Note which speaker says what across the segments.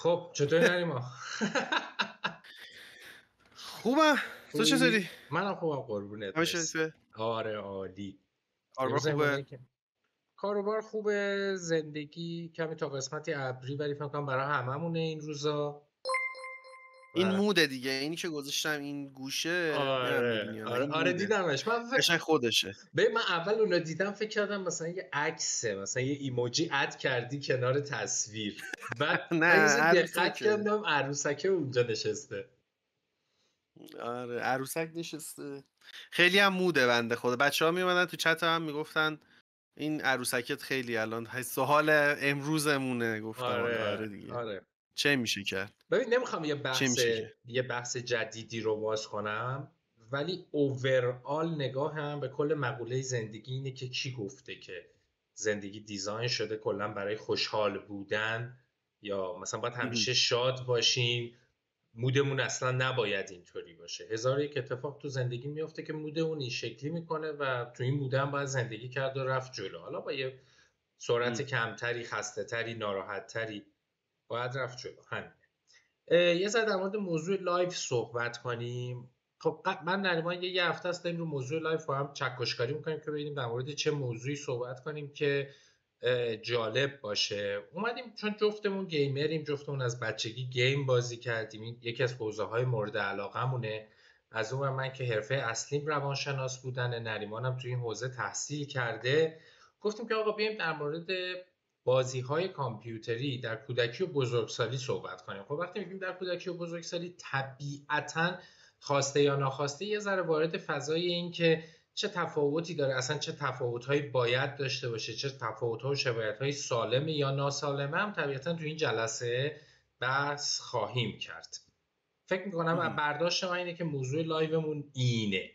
Speaker 1: خب چطوری نریما؟
Speaker 2: خوبم. تو چطوری؟
Speaker 1: منم خوبم قربونت
Speaker 2: همه
Speaker 1: مرسی.
Speaker 2: شریفه؟
Speaker 1: آره عالی.
Speaker 2: کاربار
Speaker 1: امروز
Speaker 2: خوبه؟
Speaker 1: که کاروبار خوبه، زندگی کمی تا قسمتی ابری ولی فکر کنم برای هممونه این روزا.
Speaker 2: این
Speaker 1: و
Speaker 2: موده دیگه، اینی که گذاشتم این گوشه، نمیدونم میبینی یا نه، این
Speaker 1: آره
Speaker 2: موده
Speaker 1: دیدمش.
Speaker 2: قشنگ خودشه.
Speaker 1: من اول اونو دیدم فکر کردم مثلا یه عکسه، مثلا یه ایموجی اد کردی کنار تصویر. بعد
Speaker 2: نه
Speaker 1: من یه دقت
Speaker 2: عروسکه.
Speaker 1: کردم عروسکه اونجا نشسته.
Speaker 2: آره عروسک نشسته. خیلی هم موده بنده خدا. بچه‌ها میومدن تو چت هم میگفتن این عروسکت خیلی الان حس و حال امروزمونه. گفتم آره دیگه.
Speaker 1: آره.
Speaker 2: چه میشه کرد؟
Speaker 1: ببین نمیخوام
Speaker 2: چه میشه کرد؟
Speaker 1: یه بحث جدیدی رو باز کنم، ولی اوورال نگاهم به کل مقوله زندگی اینه که کی گفته که زندگی دیزاین شده کلا برای خوشحال بودن، یا مثلا باید همیشه شاد باشیم. مودمون اصلا نباید اینطوری باشه. هزار یک اتفاق تو زندگی میفته که مودمون این شکلی میکنه و تو این موده هم باید زندگی کرد و رفت جلو، حالا با یه سرعت کمتری، خسته تری، ناراحت تری باید رفت جلو. همین. یه ذره در مورد موضوع لایف صحبت کنیم. خب من نریمان یه هفته است داریم رو موضوع لایف با هم چکشکاری میکنیم که ببینیم در مورد چه موضوعی صحبت کنیم که جالب باشه. اومدیم چون جفتمون گیمریم، جفتمون از بچگی گیم بازی کردیم، این یکی از حوزه‌های مورد علاقمونه. از اون من که حرفه اصلیم روانشناس بودن، نریمانم توی این حوزه تحصیل کرده. گفتیم که آقا بیایم در مورد بازی‌های کامپیوتری در کودکی و بزرگسالی صحبت کنیم. خب وقتی میگیم در کودکی و بزرگسالی، طبیعتاً خواسته یا ناخواسته یه ذره وارد فضای این که چه تفاوتی داره، اصلا چه تفاوت‌هایی باید داشته باشه، چه تفاوت‌ها و شباهت‌های سالم یا ناسالمه هم طبیعتاً تو این جلسه بحث خواهیم کرد. فکر می‌کنم برداشت من اینه که موضوع لایومون اینه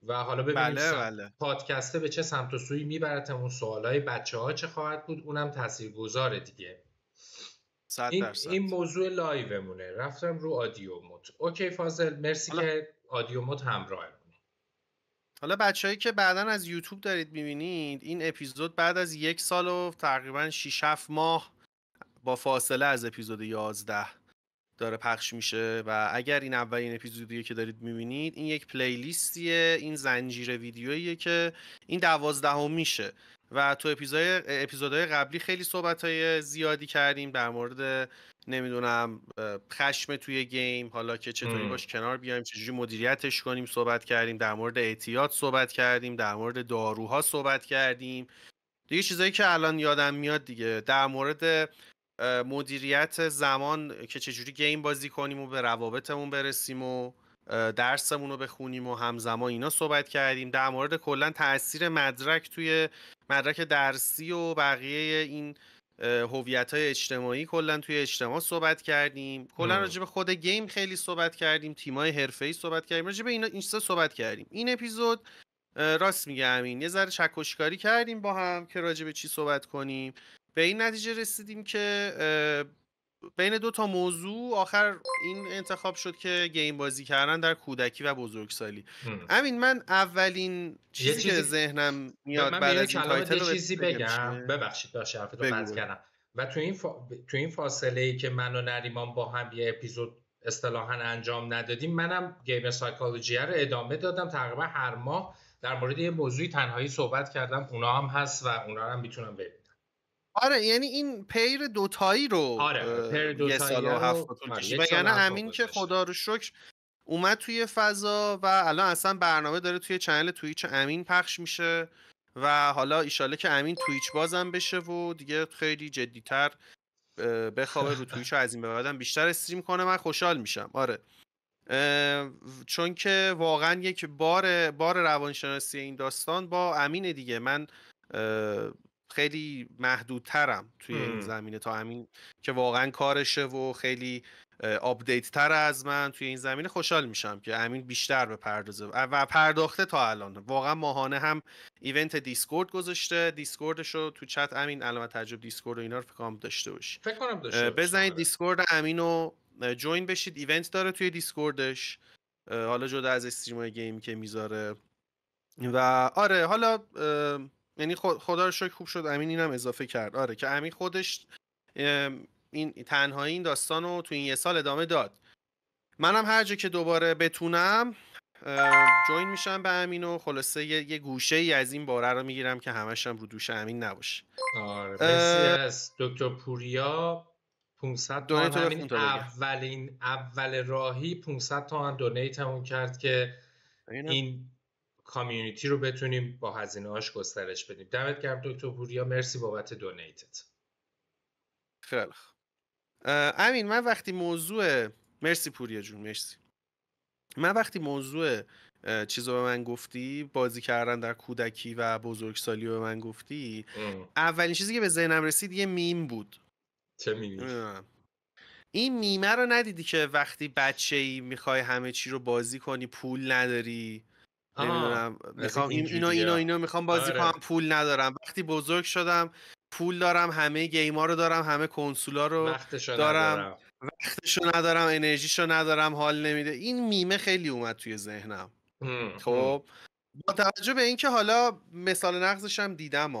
Speaker 1: و حالا ببینیم
Speaker 2: بله.
Speaker 1: پادکسته به چه سمت و سوی میبرتمون، سوالای بچه‌ها چه خواهد بود، اونم تاثیرگذاره دیگه.
Speaker 2: 100%.
Speaker 1: این موضوع لایومونه. رفتم رو آدیو مود. اوکی فاضل، مرسی که آدیو مود همراهمونی.
Speaker 2: حالا بچه‌هایی که بعداً از یوتیوب دارید می‌بینید، این اپیزود بعد از 1 سال و تقریباً 6-7 ماه با فاصله از اپیزود 11 داره پخش میشه و اگر این اولین اپیزودیه که دارید می‌بینید، این یک پلیلیستیه، این زنجیره ویدیوییه که این 12 میشه و تو اپیزودهای قبلی خیلی صحبت‌های زیادی کردیم در مورد نمیدونم خشم توی گیم، حالا که چطوری باش کنار بیایم، چجوری مدیریتش کنیم صحبت کردیم، در مورد اعتیاد صحبت کردیم، در مورد داروها صحبت کردیم، دیگه چیزایی که الان یادم میاد دیگه، در مورد مدیریت زمان که چجوری گیم بازی کنیم و به روابطمون برسیم و درسمون رو بخونیم و همزمان اینا صحبت کردیم، در مورد کلا تاثیر مدرک درسی و بقیه این هویت‌های اجتماعی کلا توی اجتماع صحبت کردیم، کلا راجع به خود گیم خیلی صحبت کردیم، تیم‌های حرفه‌ای صحبت کردیم، راجع به این چیزا صحبت کردیم. این اپیزود راست میگه امین، یه ذره چکشکاری کردیم با هم که راجع به چی صحبت کنیم. به این نتیجه رسیدیم که بین 2 تا موضوع آخر این انتخاب شد که گیم بازی کردن در کودکی و بزرگسالی. امین، من اولین چیزی که ذهنم میاد بعد از این تایتل رو
Speaker 1: چیزی بگم. ببخشید داشت حرفتو قطع کردم. و تو این فاصله‌ای که من و نریمان با هم یه اپیزود اصطلاحاً انجام ندادیم، منم گیم سایکولوژی رو ادامه دادم. تقریبا هر ماه در مورد یه موضوعی تنهایی صحبت کردم. اونا هم هست و اونا هم میتونم ببینم.
Speaker 2: آره یعنی این پیر دوتایی رو یه سال و 7 طول کشید. وگرنه امین که خدا رو شکر اومد توی فضا و الان اصلا برنامه داره توی چنل توییچ امین پخش میشه و حالا ایشاله که امین توییچ بازم بشه و دیگه خیلی جدیتر بخوابه رو توییچ و از این به بعدم بیشتر استریم کنه. من خوشحال میشم. آره چون که واقعا یک بار روانشناسی این داستان با امین دیگه. من خیلی محدودترم توی این زمینه تا امین که واقعا کارشه و خیلی آپدیت تر از من توی این زمینه. خوشحال میشم که امین بیشتر بپردازه و پرداخته تا الان. واقعا ماهانه هم ایونت دیسکورد گذاشته، دیسکوردشو تو چت امین علامت تعجب دیسکورد و اینا رو فکر کنم داشته باشی. بزنید دیسکورد امینو جوین بشید. ایونت داره توی دیسکوردش، حالا جدا از استریمای گیمی که میذاره. و آره حالا یعنی خدا رو شکر خوب شد امین اینم اضافه کرد. آره که امین خودش این تنهایی این داستان رو تو این 1 سال ادامه داد. منم هر جا که دوباره بتونم جوین میشم به امین و خلاصه یه گوشه ای از این باره رو میگیرم که همش هم رو دوش امین نباشه.
Speaker 1: آره مرسی از دکتر پوریا. 500 تومن
Speaker 2: دونیتو
Speaker 1: همین
Speaker 2: بخون تا بگم.
Speaker 1: اول راهی 500 تومن دونیت همون کرد که
Speaker 2: اینم.
Speaker 1: این کامیونیتی رو بتونیم با هزینه هاش گسترش بدیم. دمت گرم دکتر پوریا، مرسی بابت دونیتت.
Speaker 2: خیلی خوب. امین من وقتی موضوع مرسی پوریا جون مرسی. من وقتی موضوع چیزو به من گفتی، بازی کردن در کودکی و بزرگسالی رو به من گفتی، اولین چیزی که به ذهنم رسید یه میم بود.
Speaker 1: چه میمی؟
Speaker 2: این میمه رو ندیدی که وقتی بچه‌ای میخوای همه چی رو بازی کنی پول نداری، نمیدونم میخوام اینو میخوام بازی کنم پول ندارم، وقتی بزرگ شدم پول دارم، همه گیما رو دارم، همه کنسولا رو دارم، وقتشو ندارم، انرژیشو ندارم، حال نمیده. این میمه خیلی اومد توی ذهنم. خب با توجه به اینکه حالا مثال نقضش هم دیدم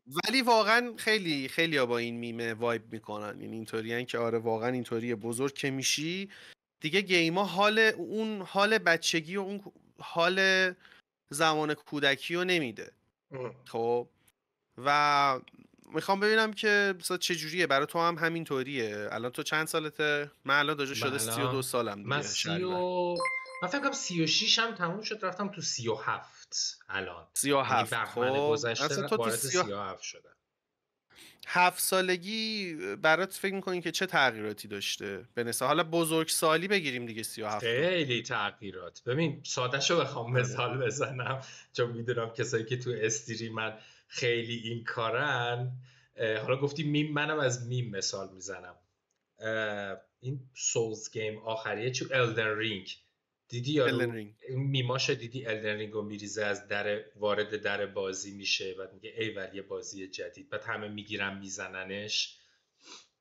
Speaker 2: ولی واقعا خیلی خیلی با این میمه وایب میکنن. این اینطوریه که آره واقعا اینطوریه، بزرگ که میشی دیگه گیما اون حال بچگی و اون حال زمان کودکی رو نمیده. خب و میخوام ببینم که مثلا چه جوریه برای تو هم همینطوریه. الان تو چند سالته؟ من الان داجا شده 32 سالم دیگه.
Speaker 1: من فکر کنم 36 هم تموم شد، رفتم تو 37 الان.
Speaker 2: 37
Speaker 1: بهمن گذشته وارد 37 شدم.
Speaker 2: 7 سالگی برات فکر میکنی که چه تغییراتی داشته؟ به نسبت حالا بزرگسالی بگیریم دیگه 37.
Speaker 1: خیلی تغییرات. ببین سادهشو بخوام مثال بزنم چون میدونم کسایی که تو استریمن خیلی این کارن. حالا گفتی میم، منم از میم مثال میزنم. این سولز گیم آخریه چون الدن رینگ دیدی یارو میماش دیدی الدن رینگ رو میریزه از در وارد در بازی میشه و میگه ای ولی بازی جدید، بعد همه میگیرن میزننش.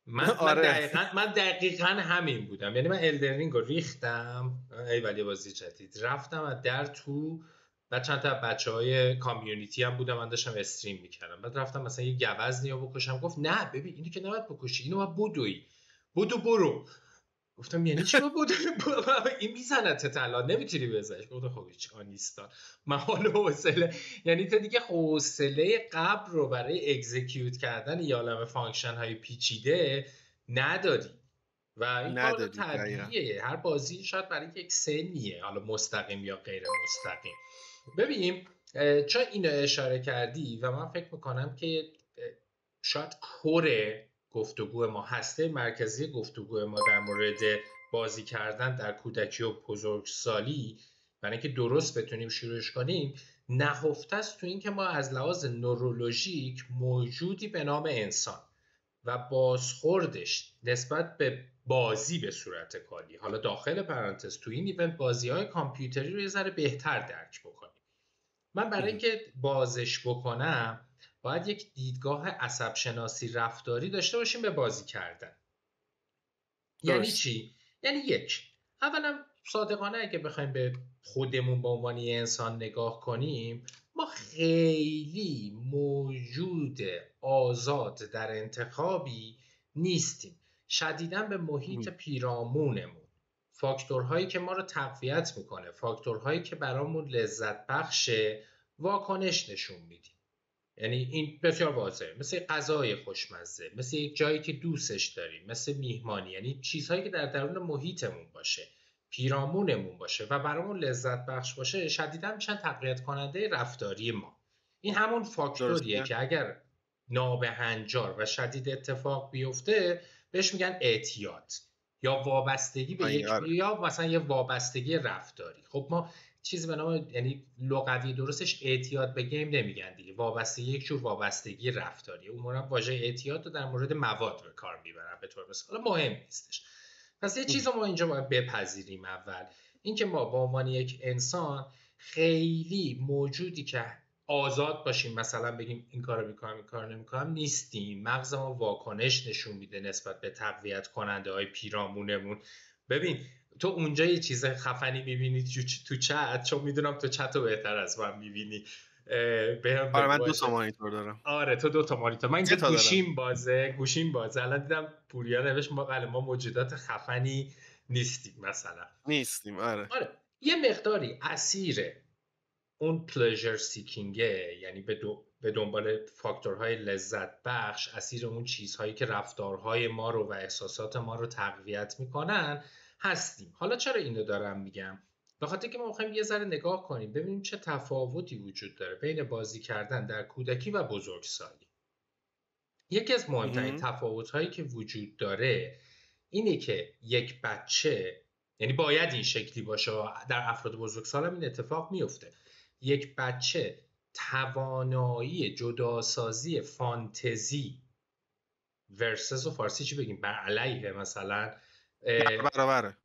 Speaker 1: من دقیقاً همین بودم. یعنی من الدن رینگ رو ریختم ای ولی بازی جدید، رفتم از در تو و چند تا بچهای کامیونیتی هم بودم، من داشتم استریم میکردم، بعد رفتم مثلا یه گوزنی رو بکشم، گفت نه ببین اینو که نباید بکشی، اینو باید بدو برو. گفتم یعنی چی بود؟ این میزنت الان نمیتونی بزنش. گفتم خب هیچ آنیستان من حالا حوصله، یعنی تو دیگه حوصله قبل رو برای اکزیکیوت کردن یه عالمه فانکشن های پیچیده نداری و این کار طبیعیه. هر بازی شاید برای یک سنیه، حالا مستقیم یا غیر مستقیم. ببینیم چون اینو اشاره کردی و من فکر میکنم که شاید کره گفتگو ما، هسته مرکزی گفتگو ما در مورد بازی کردن در کودکی و بزرگسالی، برای اینکه درست بتونیم شروعش کنیم، نهفته است تو این که ما از لحاظ نورولوژیک موجودی به نام انسان و بازخوردش نسبت به بازی به صورت کلی، حالا داخل پرانتز تو این ایونت بازی‌های کامپیوتری رو یه ذره بهتر درک بکنیم. من برای اینکه بازش بکنم باید یک دیدگاه عصب شناسی رفتاری داشته باشیم به بازی کردن. یعنی چی؟ یعنی اولا صادقانه اگه بخوایم به خودمون به عنوان یه انسان نگاه کنیم، ما خیلی موجود آزاد در انتخابی نیستیم. شدیداً به محیط پیرامونمون، فاکتورهایی که ما رو تقویت میکنه، فاکتورهایی که برامون لذت بخشه، واکنش نشون میدیم. یعنی این بسیار واضحه، مثل غذای خوشمزه، مثل یک جایی که دوستش داریم، مثل میهمانی، یعنی چیزهایی که در درون محیطمون باشه، پیرامونمون باشه و برامون لذت بخش باشه، شدیداً میشن تقویت کننده رفتاری ما. این همون فاکتوریه که اگر نابهنجار و شدید اتفاق بیفته بهش میگن اعتیاد یا وابستگی به یا مثلا یه وابستگی رفتاری. خب ما چیزی به نام، یعنی لغوی درستش اعتیاد به گیم نمیگن دیگه، وابستگی یک جور وابستگی رفتاری. عموما واژه اعتیاد رو در مورد مواد به کار میبرن به طور مثال، مهم نیستش. پس یه چیز رو ما اینجا باید بپذیریم. اول اینکه ما به عنوان یک انسان خیلی موجودی که آزاد باشیم، مثلا بگیم این کارو میکنم این کارو نمیکنم، نیستیم. مغز ما واکنش نشون میده نسبت به تقویت کننده های پیرامونمون. ببین تو اونجا یه چیز خفنی میبینی تو چت، چون میدونم تو چت رو بهتر از من میبینی، بهم
Speaker 2: آره
Speaker 1: بگو
Speaker 2: من 2 تا
Speaker 1: باشه.
Speaker 2: مانیتور دارم.
Speaker 1: آره تو 2 تا مانیتور، من
Speaker 2: 3
Speaker 1: اینجا
Speaker 2: تا دارم.
Speaker 1: گوشیم بازه. الان دیدم پوریا نوشت ما موجودات خفنی نیستیم مثلا.
Speaker 2: نیستیم آره.
Speaker 1: آره یه مقداری اسیر اون پلژر سیکینگه، یعنی به دنبال فاکتورهای لذت بخش، اسیر اون چیزهایی که رفتارهای ما رو و احساسات ما رو تقویت میکنن هستیم. حالا چرا اینو دارم میگم؟ به خاطر که ما میخوایم یه ذره نگاه کنیم ببینیم چه تفاوتی وجود داره بین بازی کردن در کودکی و بزرگسالی. یکی از مهمترین تفاوت‌هایی که وجود داره اینه که یک بچه، یعنی باید این شکلی باشه، در افراد بزرگسال هم این اتفاق میفته، یک بچه توانایی جداسازی فانتزی ورسس و فارسی چی بگیم، بر علیه مثلا،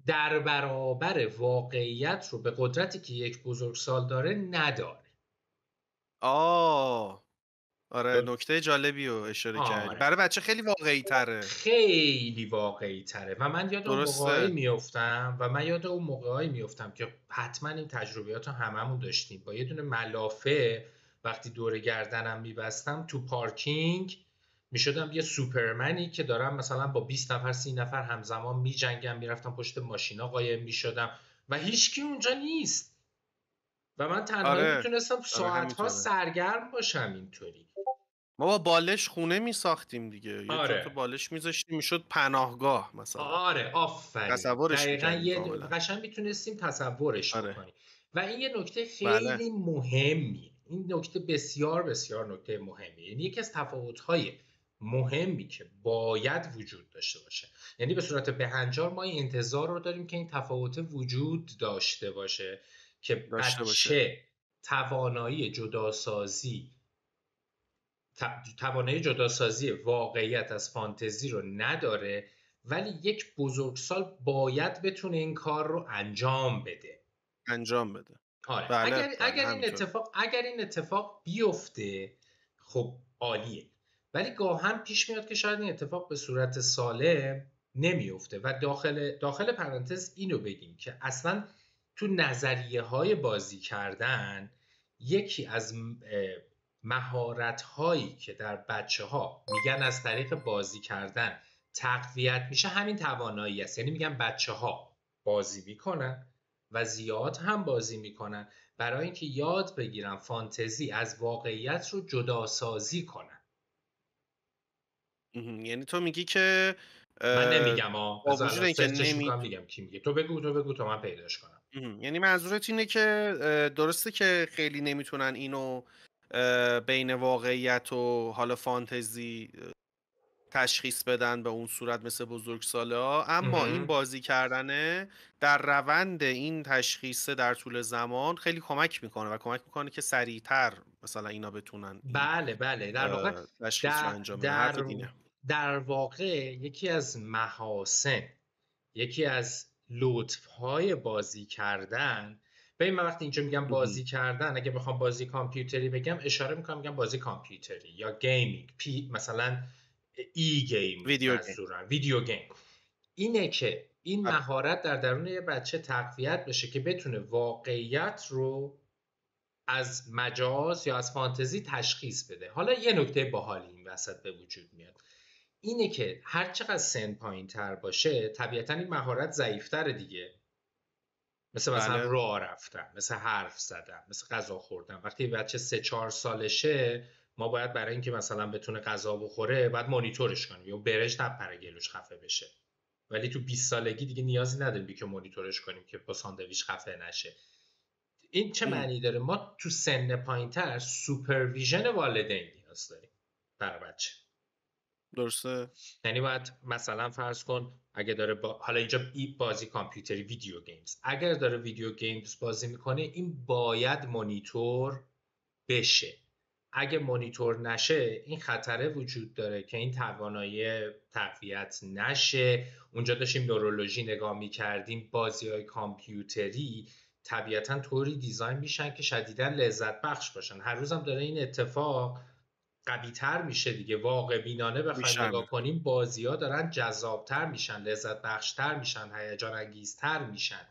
Speaker 1: در برابر واقعیت رو به قدرتی که یک بزرگسال داره نداره.
Speaker 2: آره نکته جالبی رو اشاره کردی. برای بچه خیلی واقعی تره،
Speaker 1: خیلی واقعی تره. و من یاد اون موقعی میفتم که حتما این تجربیات رو هممون داشتیم. با یه دونه ملافه وقتی دور گردنم میبستم تو پارکینگ میشدم یه سوپرمنی که دارم مثلا با 20 نفر 30 نفر همزمان میجنگم، میرفتم پشت ماشینا قایم میشدم و هیچکی اونجا نیست و من تنهایی میتونستم ساعتها سرگرم باشم. اینطوری
Speaker 2: ما با بالش خونه میساختیم دیگه. یه جا تو بالش میذاشتیم میشد پناهگاه مثلا.
Speaker 1: آره آفرین،
Speaker 2: تصورش
Speaker 1: دقیقاً قشنگ میتونستیم تصورش کنیم. و این یه نکته خیلی مهمی، این نکته بسیار بسیار نکته مهمیه. یعنی یکی از تفاوت‌های مهمی که باید وجود داشته باشه، یعنی به صورت بهنجار ما این انتظار رو داریم که این تفاوت وجود داشته باشه که بچه توانایی جداسازی واقعیت از فانتزی رو نداره، ولی یک بزرگسال باید بتونه این کار رو انجام بده. آره. اگر این اتفاق بیفته خب عالیه، ولی گاهن پیش میاد که شاید این اتفاق به صورت سالم نمیفته. و داخل پرانتز اینو بگیم که اصلا تو نظریه های بازی کردن یکی از مهارت هایی که در بچه ها میگن از طریق بازی کردن تقویت میشه همین توانایی است. یعنی میگن بچه ها بازی میکنن و زیاد هم بازی میکنن برای اینکه یاد بگیرن فانتزی از واقعیت رو جدا سازی کنن.
Speaker 2: یعنی تو میگی که
Speaker 1: من نمیگم
Speaker 2: با وجود اینکه
Speaker 1: میگم کی میگه، تو بگو تا من پیداش کنم.
Speaker 2: یعنی منظورت اینه که درسته که خیلی نمیتونن اینو بین واقعیت و حالا فانتزی تشخیص بدن به اون صورت مثل بزرگسال‌ها، اما این بازی کردنه در روند این تشخیص در طول زمان خیلی کمک میکنه و کمک میکنه که سریعتر مثلا اینا بتونن
Speaker 1: بله در واقع
Speaker 2: تشخیص رو انجام بدن.
Speaker 1: در واقع یکی از محاسن، یکی از لطف‌های بازی کردن، ببین من وقتی اینجا میگم بازی کردن، اگه بخوام بازی کامپیوتری بگم اشاره میگم بازی کامپیوتری یا گیمینگ، مثلا گیم، ویدیو گیم، اینه که این مهارت در درون یه بچه تقویت بشه که بتونه واقعیت رو از مجاز یا از فانتزی تشخیص بده. حالا یه نکته باحالی این وسط به وجود میاد، اینه که هر چقدر سن پایین تر باشه طبیعتا این مهارت ضعیفتره دیگه. مثلا راه رفتن، مثل حرف زدن، مثل غذا خوردن. وقتی بچه 3-4 سالشه ما باید برای اینکه مثلا بتونه غذا بخوره باید مانیتورش کنیم یا برنج نپره گلوش خفه بشه. ولی تو 20 سالگی دیگه نیازی نداریم که مانیتورش کنیم که با ساندویچ خفه نشه. این چه معنی داره؟ ما تو سن پایینتر سوپرویژن والدین نیاز داریم برای بچه.
Speaker 2: درسته.
Speaker 1: یعنی باید مثلا فرض کن اگه داره حالا اینجا بازی کامپیوتری ویدیو گیمز، اگر داره ویدیو گیمز بازی میکنه این باید مانیتور بشه. اگه مانیتور نشه این خطره وجود داره که این توانایی تقویت نشه. اونجا داشتیم نورولوژی نگاه میکردیم، بازی‌های کامپیوتری طبیعتاً طوری دیزاین میشن که شدیداً لذت بخش باشن. هر روزم داره این اتفاق قوی تر میشه دیگه. واقع بینانه بخوایم نگاه کنیم بازی‌ها دارن جذابتر میشن، لذت بخشتر میشن، هیجان انگیزتر میشن.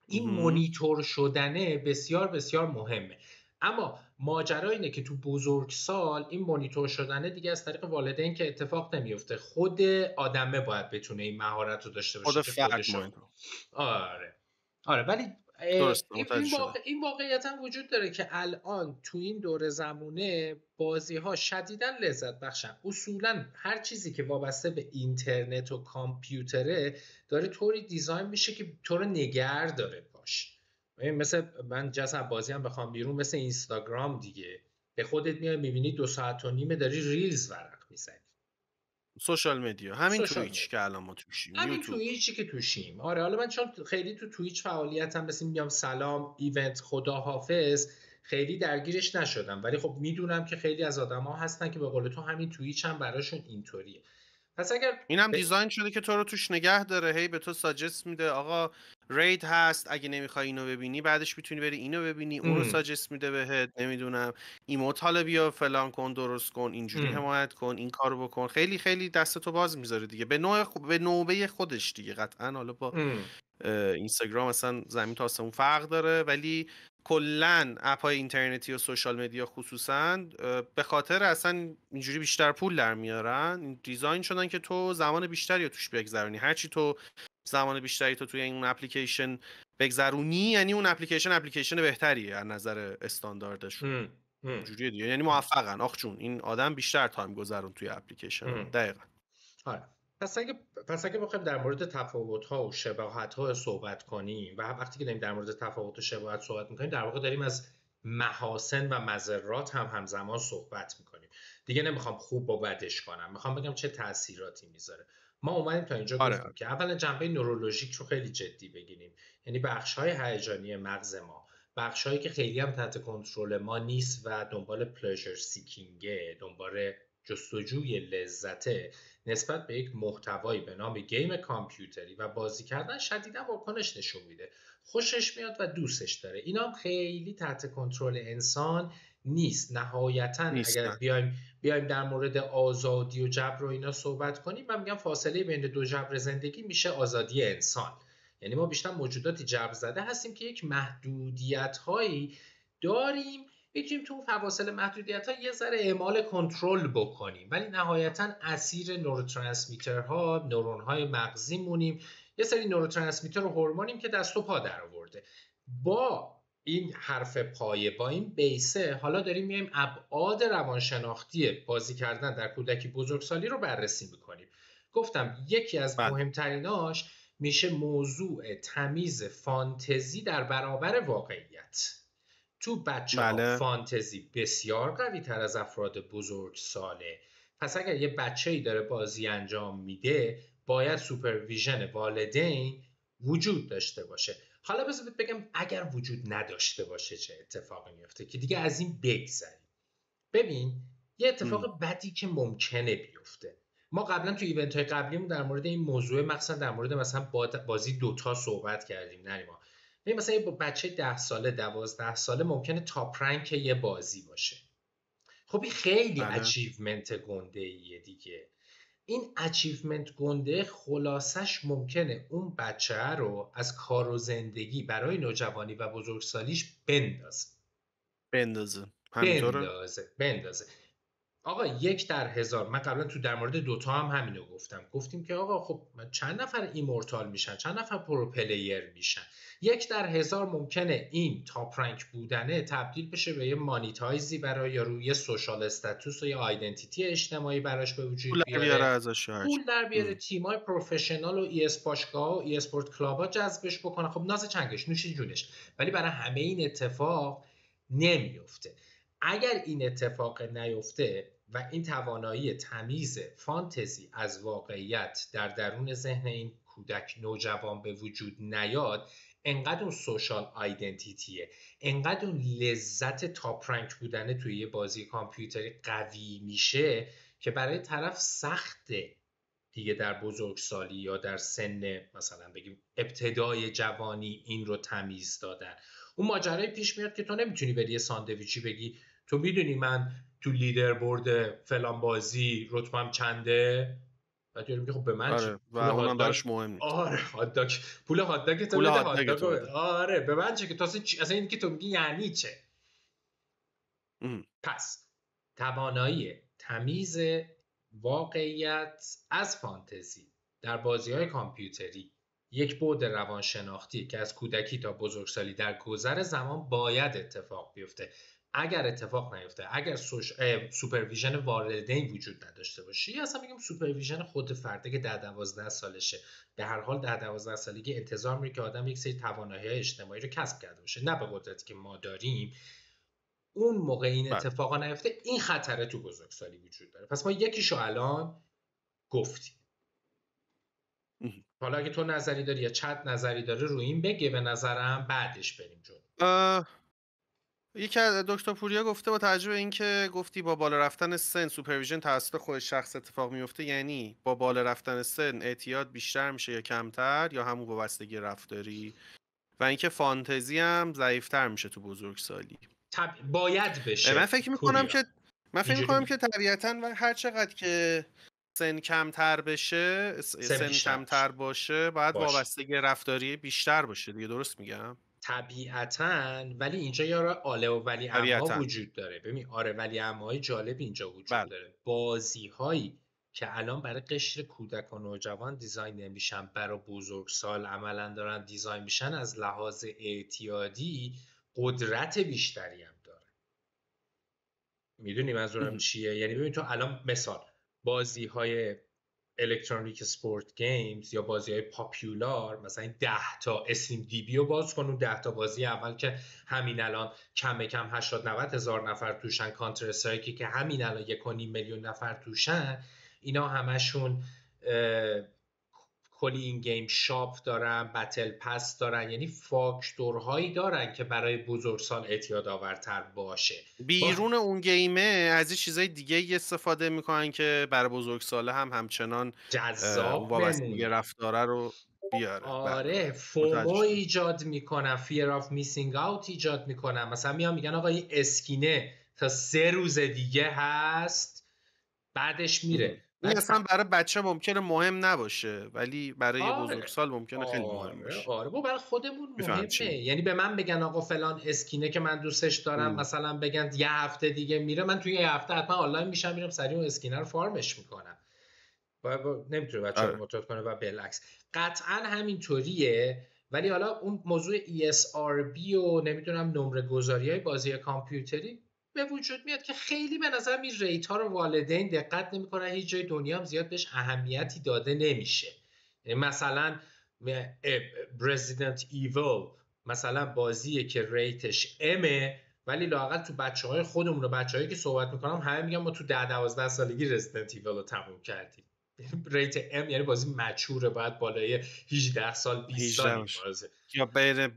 Speaker 1: این مانیتور شدنه بسیار بسیار مهمه. اما ماجرا اینه که تو بزرگسال این مانیتور شدنه دیگه از طریق والدین که اتفاق نمیفته، خود آدمه باید بتونه این مهارت رو داشته باشه
Speaker 2: خود
Speaker 1: که
Speaker 2: فرد
Speaker 1: خودشو.
Speaker 2: مهم.
Speaker 1: آره آره، ولی
Speaker 2: درسته، متوجه شدم.
Speaker 1: این واقعیت هم وجود داره که الان تو این دور زمونه بازی ها شدیداً لذت بخشن. اصولاً هر چیزی که وابسته به اینترنت و کامپیوتره داره طوری دیزاین میشه که تو رو نگه داره باش. مثل من جزء بازی هم بخوام بیرون، مثل اینستاگرام دیگه، به خودت میای میبینی 2.5 ساعت داری ریلز ورق میزنی.
Speaker 2: سوشال مدیا، همین
Speaker 1: سوشال
Speaker 2: توییچ
Speaker 1: مدیا.
Speaker 2: که الان ما توشیم،
Speaker 1: همین
Speaker 2: یوتیوب.
Speaker 1: توییچی که توشیم. آره حالا من چون خیلی تو توییچ فعالیتم، مثل میگم سلام ایونت خداحافظ، خیلی درگیرش نشدم، ولی خب میدونم که خیلی از آدما هستن که به قول تو همین توییچ هم براشون اینطوریه. پس اگر
Speaker 2: اینم دیزاین شده که تو رو توش نگه داره، هی به تو ساجست میده آقا رید هست، اگه نمیخوای اینو ببینی بعدش میتونی بری اینو ببینی، اون رو ساجست میده بهت، نمیدونم ایموت حالا بیا فلان کن، درست کن، اینجوری حمایت کن، این کارو بکن، خیلی خیلی دست تو باز میذاره دیگه، به نوبه خودش دیگه. قطعا حالا با اینستاگرام اصلا زمین تا آسمون فرق داره، ولی کلا اپ‌های اینترنتی و سوشال مدیا خصوصا به خاطر اصلا اینجوری بیشتر پول در میارن، دیزاین شدن که تو زمان بیشتری رو توش بگذرونی. هرچی تو زمان بیشتری تو توی اون اپلیکیشن بگذرونی، یعنی اون اپلیکیشن بهتریه از نظر استانداردشون. اینجوریه دیگه، یعنی موفقن. آخ جون این آدم بیشتر تایم گذرون توی اپلیکیشن. دقیقاً.
Speaker 1: آره. پس اگه بخوایم در مورد تفاوت‌ها و شباهت‌ها صحبت کنیم، و وقتی که داریم در مورد تفاوت و شباهت صحبت می‌کنیم، در واقع داریم از محاسن و مضرات هم همزمان صحبت می‌کنیم. دیگه نمیخوام خوب و بدش کنم، میخوام بگم چه تأثیراتی میذاره. ما اومدیم تا اینجا گفتیم که اولا جنبه نورولوژیک رو خیلی جدی بگیریم، یعنی بخش‌های هیجانی مغز ما، بخش‌هایی که خیلی هم تحت کنترل ما نیست و دنبال پلژر سیکینگه، دنبال جستجوی لذته، نسبت به یک محتوایی به نام گیم کامپیوتری و بازی کردن شدیدا واکنش نشون میده، خوشش میاد و دوستش داره. اینا هم خیلی تحت کنترل انسان نیست. نهایتا اگر بیایم در مورد آزادی و جبر و اینا صحبت کنیم، من میگم فاصله بین دو جبر زندگی میشه آزادی انسان. یعنی ما بیشتر موجوداتی جبر زده هستیم که یک محدودیت هایی داریم، میتونیم تو فواصل محدودیت ها یه ذره اعمال کنترل بکنیم، ولی نهایتا اسیر نوروترانسمیترها، نورون های مغزی مونیم، یه سری نوروترانسمیتر و هورمونیم که دست و پا در آورده. با این حرف پایه، با این بیسه، حالا داریم میایم ابعاد روانشناختی بازی کردن در کودکی بزرگسالی رو بررسی میکنیم. گفتم یکی از مهمتریناش میشه موضوع تمیز فانتزی در برابر واقعیت. تو بچه‌ها فانتزی بسیار قوی تر از افراد بزرگ ساله. پس اگر یه بچه‌ای داره بازی انجام میده، باید سوپرویژن والدین وجود داشته باشه. حالا بذارید بگم اگر وجود نداشته باشه چه اتفاقی میفته، که دیگه از این بگذریم. ببین یه اتفاق بدی که ممکنه بیفته، ما قبلا تو ایونت های قبلیمون در مورد این موضوع، مخصوصا در مورد مثلا بازی دوتا صحبت کردیم. نریما مثلا یه بچه 10 ساله 12 ساله ممکنه تاپ رنک یه بازی باشه. خب این خیلی اچیومنت گنده ایه دیگه. این اچیومنت گنده خلاصش ممکنه اون بچه رو از کار و زندگی برای نوجوانی و بزرگسالیش بندازه. آقا 1 در 1000. من قبلا تو در مورد دوتا هم همینو گفتیم که آقا خب چند نفر ایمورتال میشن، چند نفر پرو پلیر میشن. 1 در 1000 ممکنه این تاپ رنک بودنه تبدیل بشه به یه مانیتایزی برای یارو، یه سوشال استاتوس و یه آیدنتیتی اجتماعی براش به وجود بیاره، پول در بیاره، تیمای پروفشنال و ای اسپاشگاه و ای اسپورت کلابا جذبش بکنه. خب ناز چنگش نوش جونش، ولی برای همه این اتفاق نمیفته. اگر این اتفاق نیفته و این توانایی تمیز فانتزی از واقعیت در درون ذهن این کودک نوجوان به وجود نیاد، انقدر اون سوشال آیدنتیتیه، انقدر اون لذت تاپ رنک بودنه توی یه بازی کامپیوتری قوی میشه که برای طرف سخته دیگه در بزرگسالی یا در سن مثلا بگیم ابتدای جوانی این رو تمیز دادن. اون ماجرای پیش میاد که تو نمیتونی بری یه ساندویچی بگی تو میدونی من تو لیدر بورد فلان بازی رتبم چنده؟ بعد میگه خب به من چه؟
Speaker 2: و اونم براش مهم نیست.
Speaker 1: آره هاتداگ، پول هاتداگ تو بده. آره به من چه که تو اصلا این که تو میگی یعنی چه؟ پس توانایی تمیز واقعیت از فانتزی در بازی‌های کامپیوتری یک بعد روانشناختی که از کودکی تا بزرگسالی در گذر زمان باید اتفاق بیفته. اگر اتفاق نیفته، اگر سوپرویژن والدین وجود نداشته باشه، یا اصلا میگم سوپرویژن خود فرده که 10-12 سالشه، به هر حال 10-12 سالگی انتظار میره که آدم یک سری توانایی‌های اجتماعی رو کسب کرده باشه، نه به قدرتی که ما داریم. اون موقع این اتفاقا نیفته، این خطره تو بزرگسالی وجود داره. پس ما یکیشو الان گفتیم. حالا اگه تو نظری داری یا چت نظری داره رو این بگه، به نظرم بعدش بریم جلو.
Speaker 2: یکی از دکتر پوریا گفته با توجه به اینکه گفتی با بالا رفتن سن سوپرویژن توسط خود شخص اتفاق میفته، یعنی با بالا رفتن سن اعتیاد بیشتر میشه یا کمتر، یا همون وابستگی رفتاری، و اینکه فانتزی هم ضعیفتر میشه تو بزرگسالی.
Speaker 1: باید بشه.
Speaker 2: من فکر میکنم که طبیعتاً و هر چقدر که سن کمتر بشه، سن کمتر باشه، باید وابستگی رفتاری بیشتر باشه دیگه. درست میگم؟
Speaker 1: طبیعتاً. ولی اینجا یارو آله و ولی اما وجود داره. ببین آره ولی اماهای جالب اینجا وجود داره. بازی هایی که الان برای قشر کودک و نوجوان دیزاین نمیشن، برای بزرگسال عملاً دارن دیزاین میشن، از لحاظ اعتیادی قدرت بیشتری هم داره. میدونی منظورم چیه؟ یعنی ببین تو الان مثال بازی های الکترونیک سپورت گیمز یا بازی های پاپیولار، مثلا این 10 تا استیم دی بی رو باز کن، اون 10 تا بازی اول که همین الان کم 80-90 هزار نفر توشن، کانتر استرایکی که همین الان 1.5 میلیون نفر توشن، اینا همشون کلی این گیم شاپ دارن، بتل پس دارن، یعنی فاکتورهایی دارن که برای بزرگسال اعتیاد آورتر باشه.
Speaker 2: بیرون اون گیمه از این چیزای دیگه استفاده میکنن که برای بزرگساله هم همچنان
Speaker 1: جذاب
Speaker 2: وابستگی رفتاره رو بیاره.
Speaker 1: آره فومو ایجاد میکنن، فیر آف میسینگ اوت ایجاد میکنن. مثلا میگن آقا این اسکینه تا 3 روز دیگه هست بعدش میره.
Speaker 2: این اصلا برای بچه ممکنه مهم نباشه ولی برای بزرگسال ممکنه خیلی مهم باشه.
Speaker 1: آره برای خودمون مهمه. یعنی به من بگن آقا فلان اسکینه که من دوستش دارم مثلا بگن یه هفته دیگه میره، من توی یه هفته حتما آنلاین میشم، میرم سریع اون اسکینه رو فارمش میکنم. نمیتونه بچه‌ها رو معتاد کنه و بالعکس. قطعا همینطوریه. ولی حالا اون موضوع ESRB و نمیدونم نمره گذاری های بازی کامپیوتری به وجود میاد که خیلی به نظر این ریت ها رو والدین دقت نمیکنن، هیچ جای دنیا هم زیاد بهش اهمیتی داده نمیشه. مثلا Resident Evil مثلا بازیه که ریتش امه، ولی لااقل تو بچه‌های خودمون و بچه‌هایی که صحبت میکنم همه میگن ما تو 10-12 سالگی Resident Evil رو تموم کردیم. ریت ام یعنی بازی مچوره، باید بالای 18 سال 20 سال بازه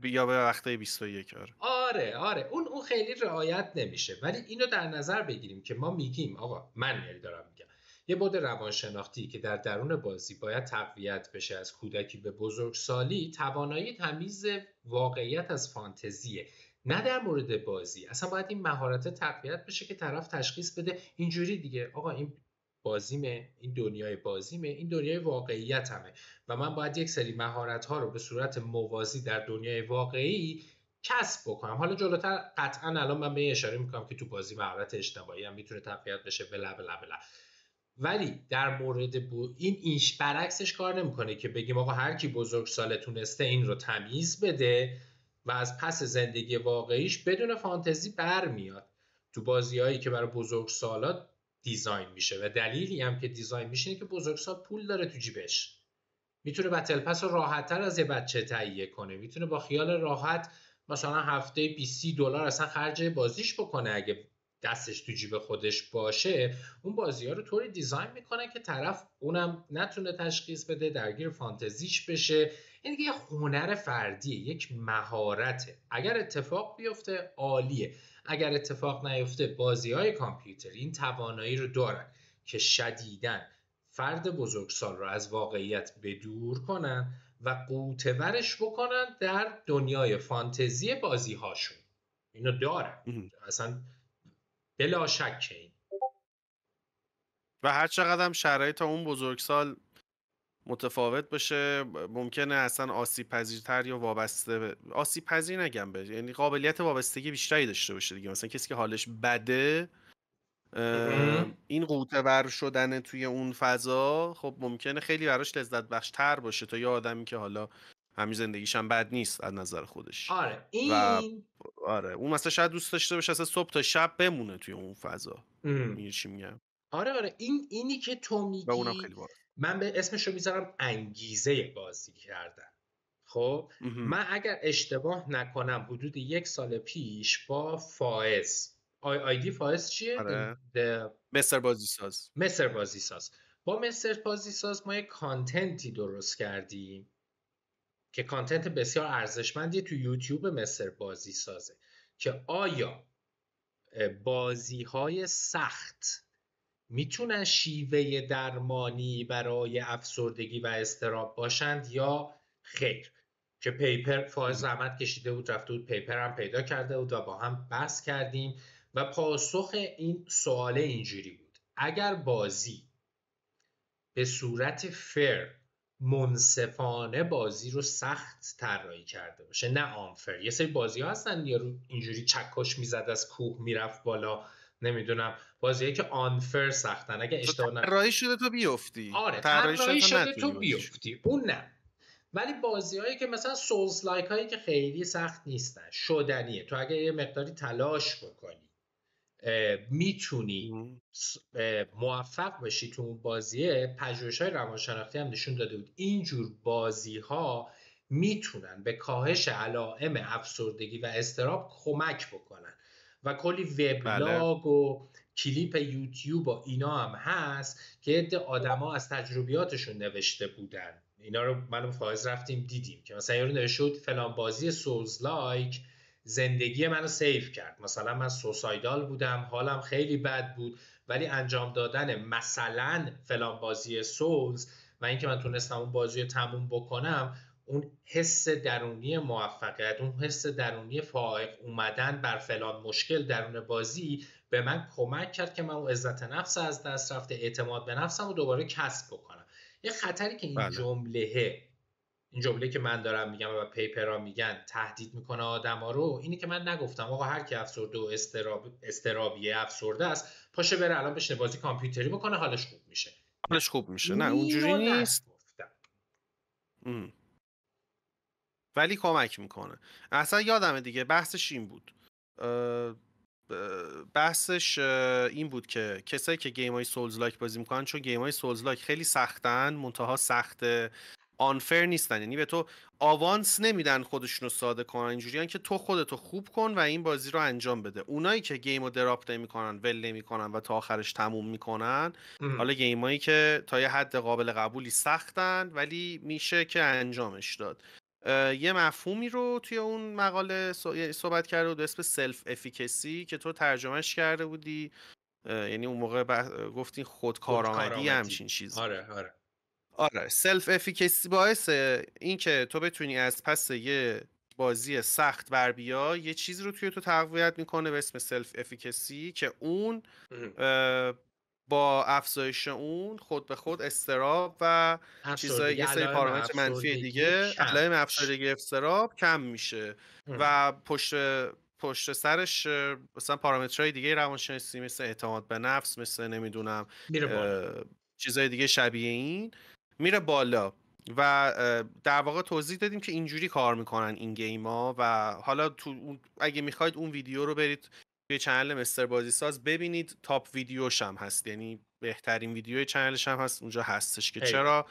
Speaker 2: یا به وقته 21.
Speaker 1: آره اون خیلی رعایت نمیشه. ولی اینو در نظر بگیریم که ما میگیم آقا، من دارم میگم یه بعد روانشناختی که در درون بازی باید تقویت بشه از کودکی به بزرگسالی، توانایی تمیز واقعیت از فانتزیه، نه در مورد بازی. اصلا باید این مهارت تقویت بشه که طرف تشخیص بده اینجوری دیگه آقا این بازیمه، این دنیای بازیمه، این دنیای واقعیت همه و من باید یک سری مهارت ها رو به صورت موازی در دنیای واقعی کسب بکنم. حالا جلوتر قطعا الان من به اشاره میکنم که تو بازی مهارت اجتماعی هم میتونه تقویت بشه بلا. ولی در مورد این برعکسش کار نمیکنه که بگیم آقا هر کی بزرگسال تونسته این رو تمیز بده و از پس زندگی واقعیش بدون فانتزی برمیاد. تو بازیایی که برای بزرگسالات دیزاین میشه و دلیلی هم که دیزاین میشه اینه که بزرگسال پول داره تو جیبش، میتونه بتل پس رو راحت تر از یه بچه تهیه کنه، میتونه با خیال راحت مثلا هفته $20 اصلا خرج بازیش بکنه اگه دستش تو جیب خودش باشه. اون بازی ها رو طوری دیزاین میکنه که طرف اونم نتونه تشخیص بده، درگیر فانتزیش بشه. این دیگه یه هنر فردیه، یک مهارته. اگر اتفاق بیفته عالیه، اگر اتفاق نیفته بازی های کامپیوتری این توانایی رو دارن که شدیداً فرد بزرگسال رو از واقعیت بدور کنن و قوطه‌ورش بکنن در دنیای فانتزی بازی هاشون. اینو دارن اصلا بلا شک. این
Speaker 2: و هر چقدر هم شرایط اون بزرگسال متفاوت باشه، ممکنه اصلا آسیب پذیرتر یا وابسته آسیب پذیر نگم به، یعنی قابلیت وابستگی بیشتری داشته باشه دیگه. مثلا کسی که حالش بده، این قوطه‌ور شدن توی اون فضا خب ممکنه خیلی براش لذت بخش تر باشه تا یه آدمی که حالا همین زندگیش هم بد نیست از نظر خودش.
Speaker 1: آره
Speaker 2: و
Speaker 1: این
Speaker 2: آره اون مثلا شاید دوست داشته باشه اصلا صبح تا شب بمونه توی اون فضا. میگی چی میگم؟
Speaker 1: آره اینی که تو
Speaker 2: و اونم
Speaker 1: میگی
Speaker 2: خیلی باحال.
Speaker 1: من به اسمشو میذارم انگیزه بازی کردن. خب من اگر اشتباه نکنم حدود 1 سال پیش با فائز آیدی فائز چیه؟
Speaker 2: آره مستر بازی ساز.
Speaker 1: مستر بازی ساز. با مستر بازی ساز ما یک کانتنتی درست کردیم که کانتنت بسیار ارزشمندی تو یوتیوب مستر بازی سازه که آیا بازی های سخت میتونن شیوه درمانی برای افسردگی و اضطراب باشند یا خیر. که پیپر فائز زحمت کشیده بود رفته بود پیپر هم پیدا کرده بود و با هم بحث کردیم و پاسخ این سوال اینجوری بود: اگر بازی به صورت فر منصفانه بازی رو سخت طراحی کرده باشه نه آنفر. یه سری بازی ها هستن یارو اینجوری چکش میزد از کوه میرفت بالا، نمیدونم بازیایی که آنفر سختن. اگه اشتباه
Speaker 2: طراحی شده تو بیفتی،
Speaker 1: آره
Speaker 2: طراحی شده
Speaker 1: طراحی
Speaker 2: تو
Speaker 1: شده
Speaker 2: نتونی
Speaker 1: تو
Speaker 2: بازیشو.
Speaker 1: بیفتی اون نه. ولی بازیایی که مثلا سولز لایک هایی که خیلی سخت نیستن شدنیه، تو اگه یه مقداری تلاش بکنی میتونی موفق بشی تو اون بازیه. پژوهش‌های روانشناختی هم نشون داده بود اینجور بازی‌ها میتونن به کاهش علائم افسردگی و اضطراب کمک بکنن و کلی
Speaker 2: بله
Speaker 1: وبلاگ و کلیپ یوتیوب و اینا هم هست که عده آدما از تجربیاتشون نوشته بودن. اینا رو من و فائز رفتیم دیدیم که مثلا یارو نوشته بود فلان بازی سولز لایک زندگی منو سیو کرد. مثلا من سوسایدال بودم، حالم خیلی بد بود، ولی انجام دادن مثلا فلان بازی سولز و اینکه من تونستم اون بازی رو تموم بکنم، اون حس درونی موفقیت، اون حس درونی فائق اومدن بر فلان مشکل درون بازی به من کمک کرد که من اون عزت نفس از دست رفته اعتماد به نفسم رو دوباره کسب بکنم. یه خطری که این جمله که من دارم میگم و پیپرها میگن تهدید میکنه آدما رو، اینی که من نگفتم آقا هر کی افسرده و استرابیه افسرده است پاشه بره الان بشینه بازی کامپیوتری بکنه حالش خوب میشه. نه
Speaker 2: حالش خوب میشه، نه اونجوری
Speaker 1: اینو
Speaker 2: نیست.
Speaker 1: نگفتم.
Speaker 2: ولی کمک میکنه. اصلا یادمه دیگه بحثش این بود، بحثش این بود که کسایی که گیم های سولز لایک بازی میکنن، چون گیم های سولز لایک خیلی سختن، منتها سخت آنفر نیستن، یعنی به تو آوانس نمیدن خودشونو ساده کنن، اینجوریان که تو خودتو خوب کن و این بازی رو انجام بده. اونایی که گیم رو دراپ نمیکنن، ول نمیکنن و تا آخرش تموم میکنن، حالا گیمایی که تا یه حد قابل قبولی سختن ولی میشه که انجامش داد. یه مفهومی رو توی اون مقاله صحبت کرده بود به اسم سلف افیکسی که تو ترجمهش کرده بودی، یعنی اون موقع گفتین خودکارآمدی همچین چیزی. آره سلف افیکسی باعث این که تو بتونی از پس یه بازی سخت بر بیا، یه چیزی رو توی تو تقویت میکنه به اسم سلف افیکسی که اون با افزایش اون خود به خود اضطراب و چیزای یه سری پارامتر منفی دیگه علائم افسردگی اضطراب کم میشه و پشت سرش مثلا پارامترهای دیگه روانشناسی مثل اعتماد به نفس، مثل نمیدونم چیزای دیگه شبیه این میره بالا. و در واقع توضیح دادیم که اینجوری کار میکنن این گیما و حالا تو اگه میخواید اون ویدیو رو برید توی چنل مستر بازی ساز ببینید، تاپ ویدیوش هم هست، یعنی بهترین ویدیوی چنلش هم هست اونجا هستش که چرا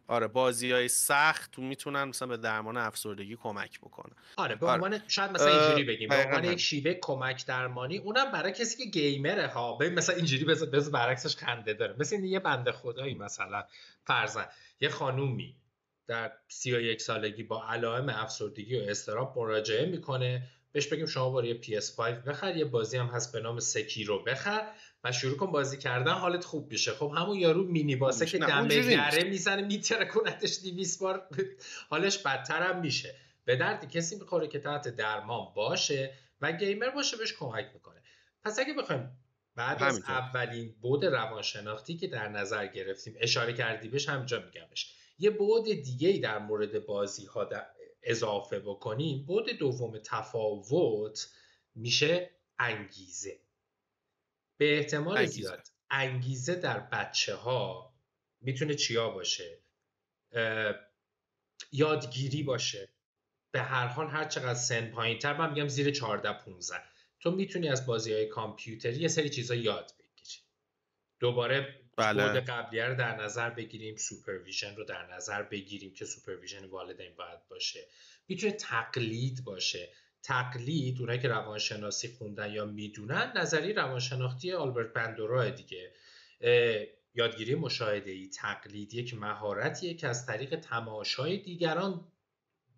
Speaker 2: آره بازی‌های سخت میتونن مثلا به درمان افسردگی کمک بکنن.
Speaker 1: آره به عنوان شاید مثلا اینجوری بگیم به عنوان یک شیوه کمک درمانی، اونم برای کسی که گیمره ها. ببین مثلا اینجوری بذار برعکسش خنده داره. مثلا یه بنده خدایی مثلا فرضاً یه خانومی در 31 سالگی با علائم افسردگی و اضطراب مراجعه میکنه، بهش بگیم شما برو یه PS5 بخر، یه بازی هم هست به نام سکیرو بخر و شروع کن بازی کردن، حالت خوب میشه. خب همون یارو مینی باسه که دمه گره میزنه میترکونتش 200 بار حالش بدتر هم میشه. به درد کسی میخوره که تحت درمان باشه و گیمر باشه بهش کمک میکنه. پس اگه بخوایم بعد از
Speaker 2: همینطور.
Speaker 1: اولین بعد روانشناختی که در نظر گرفتیم، اشاره کردی بهش، همینجا میگمش، یه بعد دیگه‌ای در مورد بازی ها اضافه بکنیم، بعد دوم تفاوت میشه انگیزه. به احتمال
Speaker 2: انگیزه.
Speaker 1: زیاد انگیزه در بچه ها میتونه چیا باشه؟ یادگیری باشه. به هر حال هر چقدر سن پایین تر، من میگم زیر 14-15، تو میتونی از بازی های کامپیوتری یه سری چیزا یاد بگیری. دوباره بعد
Speaker 2: بله.
Speaker 1: قبلیه رو در نظر بگیریم، سوپرویژن رو در نظر بگیریم که سوپرویژن والدین باید باشه. میتونه تقلید باشه. تقلید، اونایی که روانشناسی خوندن یا میدونن، نظریه روانشناختی آلبرت بندورا دیگه. یادگیری مشاهده‌ای، تقلید یک مهارتیه که از طریق تماشای دیگران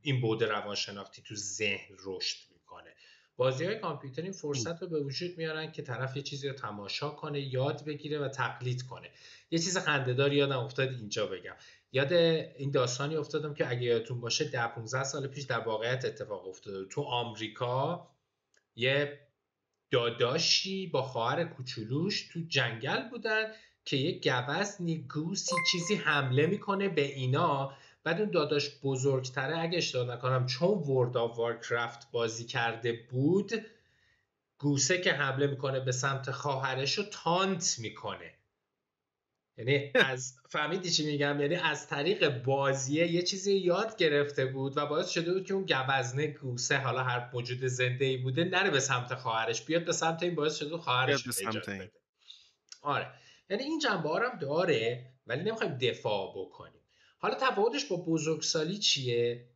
Speaker 1: این بعد روانشناختی تو ذهن رشد میکنه. بازی‌های کامپیوتری فرصت رو به وجود میارن که طرف یه چیزی رو تماشا کنه، یاد بگیره و تقلید کنه. یه چیز خنده‌دار یادم افتاد اینجا بگم. یاد این داستانی افتادم که اگه یادتون باشه 10-15 سال پیش در واقعیت اتفاق افتاده. تو آمریکا یه داداشی با خواهر کوچولوش تو جنگل بودن که یه گوزنی، گوسی، چیزی حمله میکنه به اینا. بعد اون داداش بزرگتره، اگه اشتباه نکنم چون ورد آف وارکرافت بازی کرده بود، گوسه که حمله میکنه به سمت خواهرش رو تانت میکنه. یعنی از فهمیدی چی میگم؟ یعنی از طریق بازیه یه چیزی یاد گرفته بود و باعث شده بود که اون گوزنه، گوسه، حالا هر موجود زنده‌ای بوده، نره به سمت خواهرش، بیاد به سمت این، باعث شده
Speaker 2: بیاد
Speaker 1: خواهرش
Speaker 2: به
Speaker 1: رو
Speaker 2: سمت
Speaker 1: نجات
Speaker 2: این.
Speaker 1: بده. آره، یعنی این جنبه ها هم داره، ولی نمیخوایم دفاع بکنیم. حالا تفاوتش با بزرگسالی چیه؟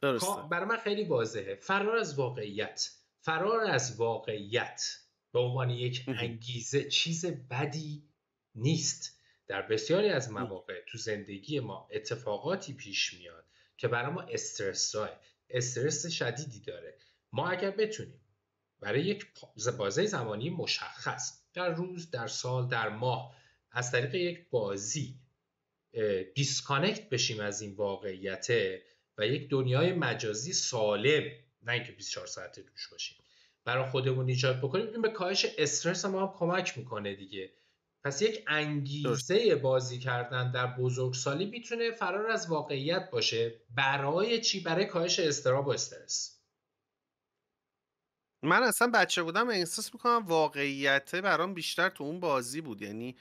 Speaker 2: درسته.
Speaker 1: برای من خیلی واضحه. فرار از واقعیت. فرار از واقعیت به عنوان یک انگیزه چیز بدی نیست. در بسیاری از مواقع تو زندگی ما اتفاقاتی پیش میاد که برای ما استرس شدیدی داره. ما اگر بتونیم برای یک بازه زمانی مشخص، در روز، در سال، در ماه، از طریق یک بازی دیسکانکت بشیم از این واقعیته و یک دنیای مجازی سالم، نه اینکه 24 ساعته توش باشیم، برای خودمون ایجاد بکنیم، این به کاهش استرس ما هم کمک میکنه دیگه. پس یک انگیزه بازی کردن در بزرگسالی میتونه فرار از واقعیت باشه. برای چی؟ برای کاهش اضطراب و استرس.
Speaker 2: من اصلا بچه بودم احساس میکنم واقعیت برام بیشتر تو اون بازی بود. یعنی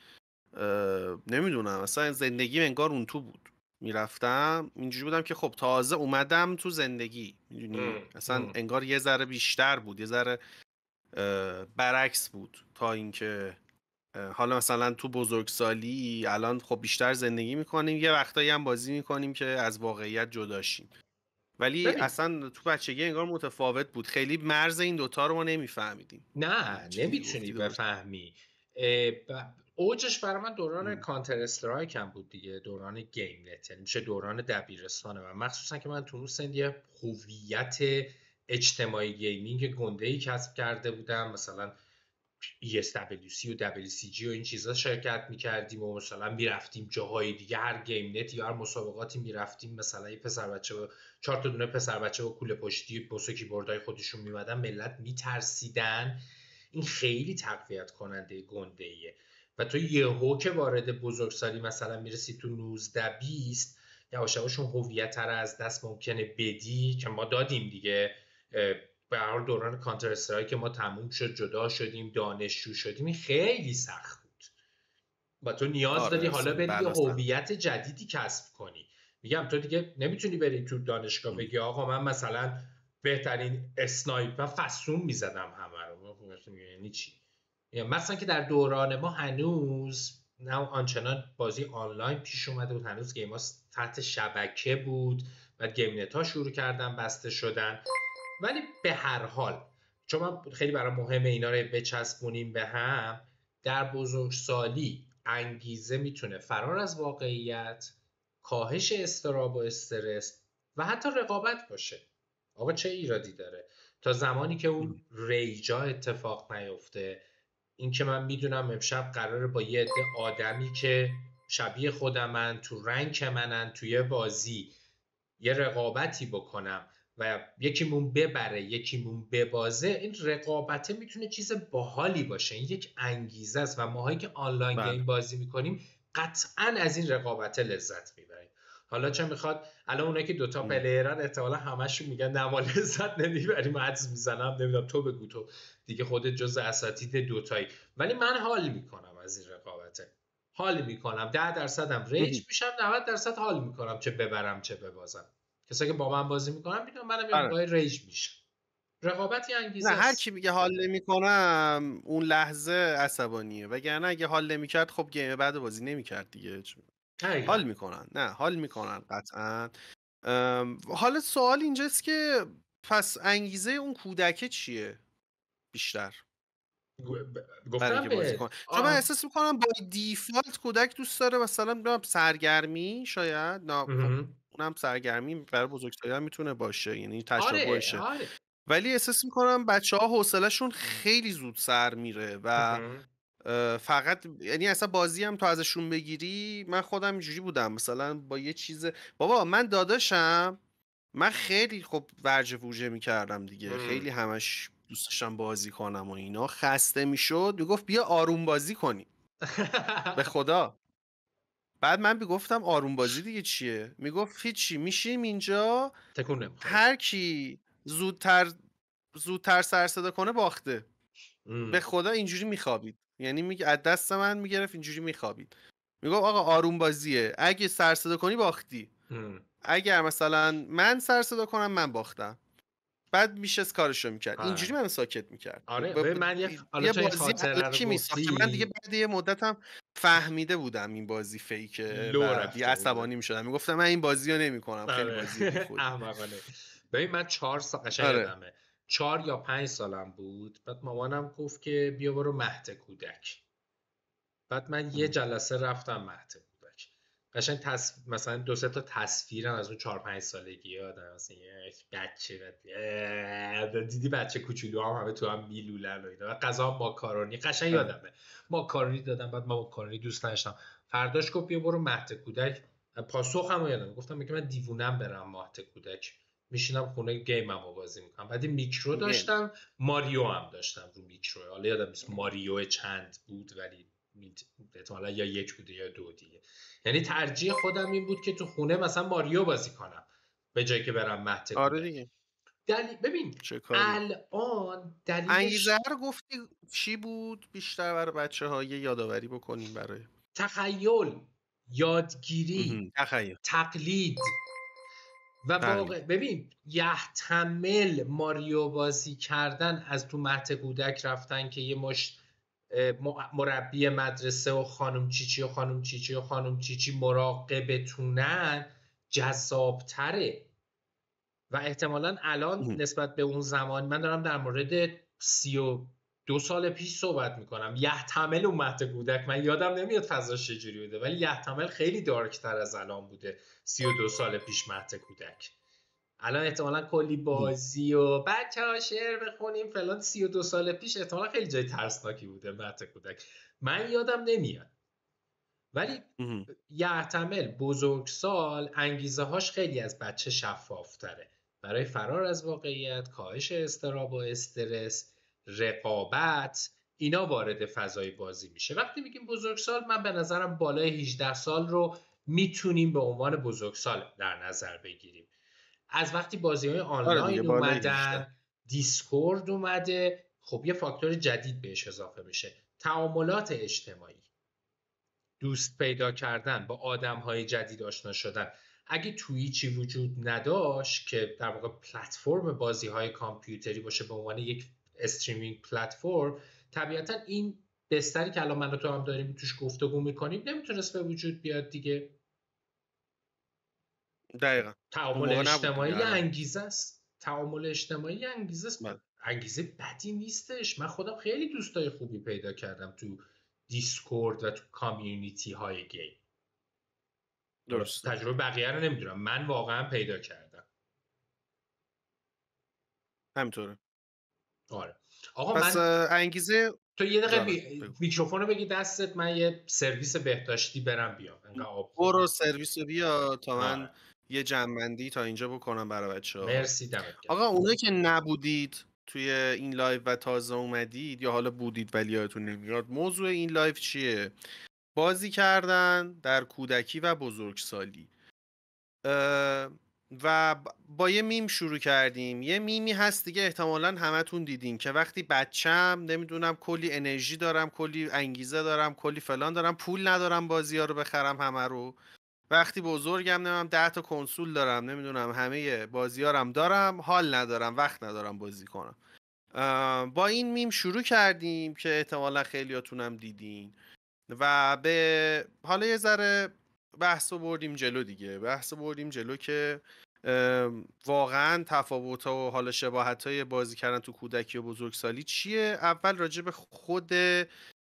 Speaker 2: نمیدونم، اصلا زندگی انگار اون تو بود. میرفتم اینجوری بودم که خب تازه اومدم تو زندگی، میدونی، اصلا انگار یه ذره بیشتر بود، یه ذره برعکس بود تا اینکه حالا مثلا تو بزرگسالی الان خب بیشتر زندگی میکنیم، یه وقتایی هم بازی میکنیم که از واقعیت جداشیم، ولی
Speaker 1: ببین،
Speaker 2: اصلا تو بچگی انگار متفاوت بود. خیلی مرز این دوتا رو ما نمیفهمیدیم.
Speaker 1: نه
Speaker 2: چیزی که
Speaker 1: نمیتونی
Speaker 2: گفتی درست.
Speaker 1: بفهمی. اوجش برای من دوران کانتر استرایک هم بود دیگه، دوران گیم نت، یعنی میشه دوران دبیرستانه و مخصوصا که من تو اون سن یه هویت اجتماعی گیمینگ گنده‌ای کسب کرده بودم. مثلا ESWC و WCG و این چیزا شرکت میکردیم و مثلا میرفتیم جاهای دیگه، هر گیم نت یا هر مسابقاتی میرفتیم، مثلا یه پسر بچه با 4 تا دونه پسر بچه با کوله پشتی بوس کیبوردای خودشون میمدن، ملت میترسیدن. این خیلی تقویت کننده گنده ایه. و تو یهو که وارد بزرگسالی مثلا میرسی تو 19-20، یواش یواش اون هویت رو از دست ممکنه بدی که ما دادیم دیگه. به هر حال دوران کانتر استرایک که ما تموم شد، جدا شدیم، دانشجو شدیم، این خیلی سخت بود و تو نیاز
Speaker 2: آره
Speaker 1: داری حالا
Speaker 2: اصلا
Speaker 1: بری یه
Speaker 2: بلا سخت.
Speaker 1: هویت جدیدی کسب کنی. میگم تو دیگه نمیتونی بری تو دانشگاه بگی آقا من مثلا بهترین اسنایپر فسون میزدم همه رو. یعنی چی؟ مثلا که در دوران ما هنوز نه آنچنان بازی آنلاین پیش اومده بود، هنوز گیم ها تحت شبکه بود و گیم نت ها شروع کردن بسته شدن. ولی به هر حال، چون من خیلی برای مهمه اینا رو بچسبونیم به هم، در بزرگسالی انگیزه میتونه فرار از واقعیت، کاهش اضطراب و استرس و حتی رقابت باشه. آقا چه ایرادی داره؟ تا زمانی که اون ریجا اتفاق نیفته، این که من میدونم امشب قراره با یه عده آدمی که شبیه خودمن، تو رنک منن، توی بازی یه رقابتی بکنم و یکیمون ببره یکیمون ببازه، این رقابته میتونه چیز باحالی باشه، این یک انگیزه است و ماهایی که آنلاین
Speaker 2: بله.
Speaker 1: گیم بازی میکنیم قطعا از این رقابته لذت میبریم. حالا چه میخواد الان اونایی که دوتا پلیرن احتمالا همشون میگن نه ما لذت نمیبریم، حدس میزنم، نمیدونم تو بگو، تو دیگه خودت جز اساتید دوتایی، ولی من حال میکنم از این رقابته، حال میکنم، 10% هم ریج میشم، 90% حال میکنم چه ببرم چه ببازم. کسایی که با من بازی میکنن میدونم منم یه
Speaker 2: آره.
Speaker 1: موقعی ریج میشم. رقابت یه
Speaker 2: نه
Speaker 1: انگیزه
Speaker 2: هر
Speaker 1: است.
Speaker 2: کی میگه حال نمیکنم اون لحظه عصبانیه، وگرنه اگه حال نمیکرد خب گیم بعد بازی نمیکرد دیگه. حال میکنن، نه حال میکنن قطعا. حالا سوال اینجاست که پس انگیزه اون کودکه چیه بیشتر برای
Speaker 1: گفتم
Speaker 2: اینکه بازی
Speaker 1: به
Speaker 2: کنه؟ چون من احساس میکنم با دیفالت کودک دوست داره مثلا بگم سرگرمی، شاید نه خب اونم سرگرمی برای بزرگسالان میتونه باشه، یعنی
Speaker 1: آره
Speaker 2: تشابهشه،
Speaker 1: آره
Speaker 2: ولی احساس میکنم بچه‌ها حوصله‌شون خیلی زود سر میره و فقط یعنی اصلا بازی هم تو ازشون بگیری، من خودم اینجوری بودم مثلا با یه چیز، بابا من داداشم من خیلی خب ورجه ووجه میکردم دیگه، خیلی همش دوست داشتم بازی کنم و اینا، خسته میشد میگفت بیا آروم بازی کنی به خدا. بعد من میگفتم آروم بازی دیگه چیه؟ میگفت هیچی، میشیم اینجا
Speaker 1: تکون نمیخوره،
Speaker 2: هر کی زودتر سر صدا کنه باخته. به خدا اینجوری میخوابید، یعنی میگه از دست من میگرفت اینجوری میخوابید، میگفت آقا آروم بازیه، اگه سر صدا کنی باختی، اگر مثلا من سر صدا کنم من باختم. بعد میشست کارشو میکرد، اینجوری من ساکت میکرد.
Speaker 1: آره ببین من حالا
Speaker 2: یه
Speaker 1: تو این
Speaker 2: بازی
Speaker 1: خاطره رو
Speaker 2: الکی میساخت که من دیگه
Speaker 1: گفتی
Speaker 2: بعد یه مدتم فهمیده بودم این بازی فیکه
Speaker 1: لو
Speaker 2: و دیگه
Speaker 1: رفته بوده.
Speaker 2: عصبانی میشدم، میگفتم من این بازی رو نمیکنم، خیلی
Speaker 1: آره
Speaker 2: بازی بیخودی.
Speaker 1: احمقانه. ببین من 4 سال قشنگ
Speaker 2: آره.
Speaker 1: یادمه 4 یا 5 سالم بود، بعد مامانم گفت که بیا برو مهد کودک. بعد من یه جلسه رفتم مهد کودک، قشنگ مثلا 2-3 تا تصویرم از اون 4-5 سالگی یادم، مثلا یک بچه دیدی بچه کوچولو هم همه تو هم میلولن و اینا، غذا ماکارونی قشنگ یادمه، ماکارونی دادم، بعد من ماکارونی دوست نداشتم، فرداش گفت بیا برو مهد کودک. پاسخمو یادم، گفتم میگه من دیوونم برم مهد کودک، میشینم خونه گیممو بازی میکنم. بعد میکرو داشتم، ماریو هم داشتم رو میکرو، حالا یادم نیست ماریو چند بود ولی احتمالا یا 1 بوده یا 2 دیگه. یعنی ترجیح خودم این بود که تو خونه مثلا ماریو بازی کنم به جایی که برم مهد کودک.
Speaker 2: آره دیگه.
Speaker 1: ببین
Speaker 2: چه کاری.
Speaker 1: الان
Speaker 2: انگیزه
Speaker 1: دلیلش
Speaker 2: رو گفتی چی بود بیشتر برای بچه‌ها؟ یه یادآوری بکنیم برای
Speaker 1: تخیل، یادگیری،
Speaker 2: تخیل،
Speaker 1: تقلید و واقع. ببین یحتمل ماریو بازی کردن از تو مهد کودک رفتن که یه مشت مربی مدرسه و خانم چیچی و خانم چیچی و خانم چیچی مراقبتونن جذابتره و احتمالاً الان نسبت به اون زمان، من دارم در مورد 32 سال پیش صحبت میکنم، یحتمل اون مهد کودک من یادم نمیاد فضاش چجوری بوده، ولی یحتمل خیلی دارکتر از الان بوده 32 سال پیش مهد کودک. الان احتمالاً کلی بازی و بچه ها شعر بخونیم فلان، 32 سال پیش احتمالاً خیلی جای ترسناکی بوده مهد کودک، من یادم نمیاد. ولی یحتمل بزرگسال انگیزه هاش خیلی از بچه شفافتره برای فرار از واقعیت، کاهش اضطراب و استرس، رقابت، اینا وارد فضای بازی میشه. وقتی میگیم بزرگسال، من به نظرم بالای 18 سال رو میتونیم به عنوان بزرگسال در نظر بگیریم. از وقتی بازی‌های
Speaker 2: آره دیگه
Speaker 1: آنلاین
Speaker 2: بالای 18.
Speaker 1: اومدن، دیسکورد اومده، خب یه فاکتور جدید بهش اضافه میشه، تعاملات اجتماعی، دوست پیدا کردن، با آدم‌های جدید آشنا شدن. اگه توییچی وجود نداشت که در واقع پلتفرم بازی‌های کامپیوتری باشه به عنوان یک استریمینگ پلتفرم، طبیعتا این بستری که الان من و تو هم داریم توش گفتگو میکنیم نمیتونست به وجود بیاد دیگه.
Speaker 2: دقیقا.
Speaker 1: تعامل اجتماعی انگیزه است، تعامل اجتماعی انگیزه است، انگیزه بدی نیستش. من خودم خیلی دوستای خوبی پیدا کردم تو دیسکورد و تو کامیونیتی های گیم.
Speaker 2: درست.
Speaker 1: تجربه بقیه رو نمیدونم، من واقعا پیدا کردم.
Speaker 2: همینطوره.
Speaker 1: آره آقا
Speaker 2: پس
Speaker 1: من
Speaker 2: انگیزه
Speaker 1: تو یه دقیقه میکروفون رو بگی دستت، من یه سرویس بهداشتی برم بیام.
Speaker 2: برو سرویس رو بیا تا من یه جمع‌بندی تا اینجا بکنم برای بچه‌ها.
Speaker 1: مرسی، دمت گرم.
Speaker 2: آقا اونایی که نبودید توی این لایو و تازه اومدید یا حالا بودید ولی یادتون نمیاد موضوع این لایو چیه؟ بازی کردن در کودکی و بزرگسالی. و با یه میم شروع کردیم. یه میمی هست دیگه احتمالاً همتون دیدین که وقتی بچم نمیدونم کلی انرژی دارم، کلی انگیزه دارم، کلی فلان دارم، پول ندارم بازی ها رو بخرم همه رو. وقتی بزرگم نمیدونم 10 تا کنسول دارم، نمیدونم همه بازی ها رم دارم، حال ندارم، وقت ندارم بازی کنم. با این میم شروع کردیم که احتمالاً خیلیاتونم دیدین و به حالا یه ذره بحث رو بردیم جلو دیگه. بحث رو بردیم جلو که واقعا تفاوت و حالا شباهت های بازی کردن تو کودکی و بزرگسالی چیه. اول راجع به خود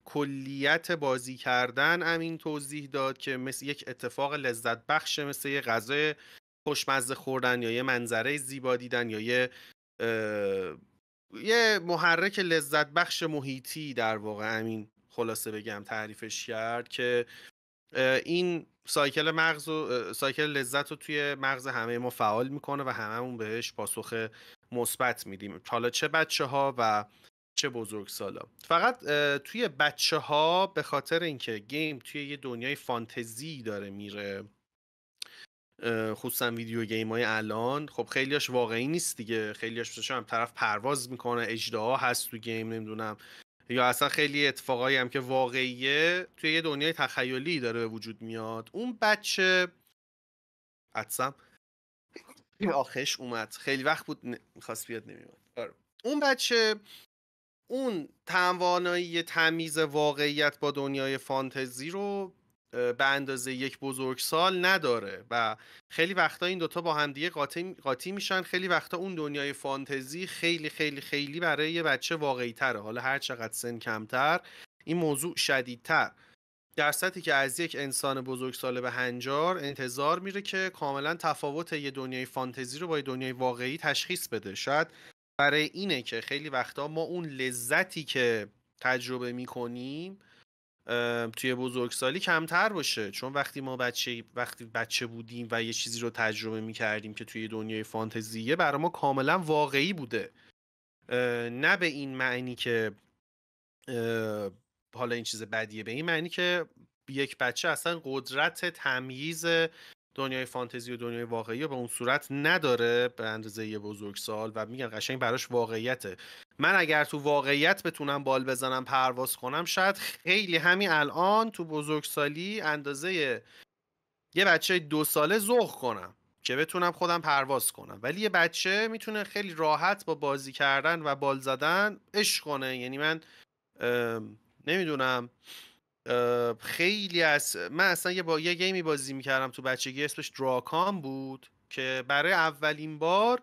Speaker 2: کلیت بازی کردن امین توضیح داد که مثل یک اتفاق لذت بخشه، مثل یه غذای خوشمزه خوردن یا یه منظره زیبا دیدن یا یه محرک لذت بخش محیطی در واقع امین خلاصه بگم تعریفش کرد که این سایکل مغز و سایکل لذت رو توی مغز همه ما فعال میکنه و هممون بهش پاسخ مثبت میدیم، حالا چه بچه ها و چه بزرگسالا. فقط توی بچه ها به خاطر اینکه گیم توی یه دنیای فانتزی داره میره، خصوصا ویدیو گیم های الان خب خیلیاش واقعی نیست دیگه. خیلیاش هم طرف پرواز میکنه، اژدها هست تو گیم، نمیدونم، یا اصلا خیلی اتفاقایی هم که واقعیه توی یه دنیای تخیلی داره به وجود میاد. اون بچه عطسم آخش اومد، خیلی وقت بود میخواست بیاد نمیاد. اون بچه اون توانایی تمیز واقعیت با دنیای فانتزی رو به اندازه یک بزرگسال نداره و خیلی وقتا این دوتا با همدیگه قاطی میشن. خیلی وقتا اون دنیای فانتزی خیلی خیلی خیلی برای یه بچه واقعی تره، حالا هر چقدر سن کمتر این موضوع شدیدتر، در سطحی که از یک انسان بزرگسال به هنجار انتظار میره که کاملا تفاوت یه دنیای فانتزی رو با یه دنیای واقعی تشخیص بده. شاید برای اینه که خیلی وقتا ما اون لذتی که تجربه میکنیم توی بزرگسالی کمتر باشه، چون وقتی بچه بودیم و یه چیزی رو تجربه میکردیم که توی دنیای فانتزیه برای ما کاملا واقعی بوده. نه به این معنی که حالا این چیز بدیه، به این معنی که یک بچه اصلا قدرت تمییز دنیای فانتزی و دنیای واقعی رو به اون صورت نداره به اندازه یه بزرگسال و میگن قشنگ براش واقعیته. من اگر تو واقعیت بتونم بال بزنم پرواز کنم، شاید خیلی همین الان تو بزرگسالی اندازه یه بچه 2 ساله ذوق کنم که بتونم خودم پرواز کنم، ولی یه بچه میتونه خیلی راحت با بازی کردن و بال زدن عشق کنه. یعنی من نمیدونم، خیلی من اصلا یه گیمی بازی میکردم تو بچگی اسمش دراکام بود که برای اولین بار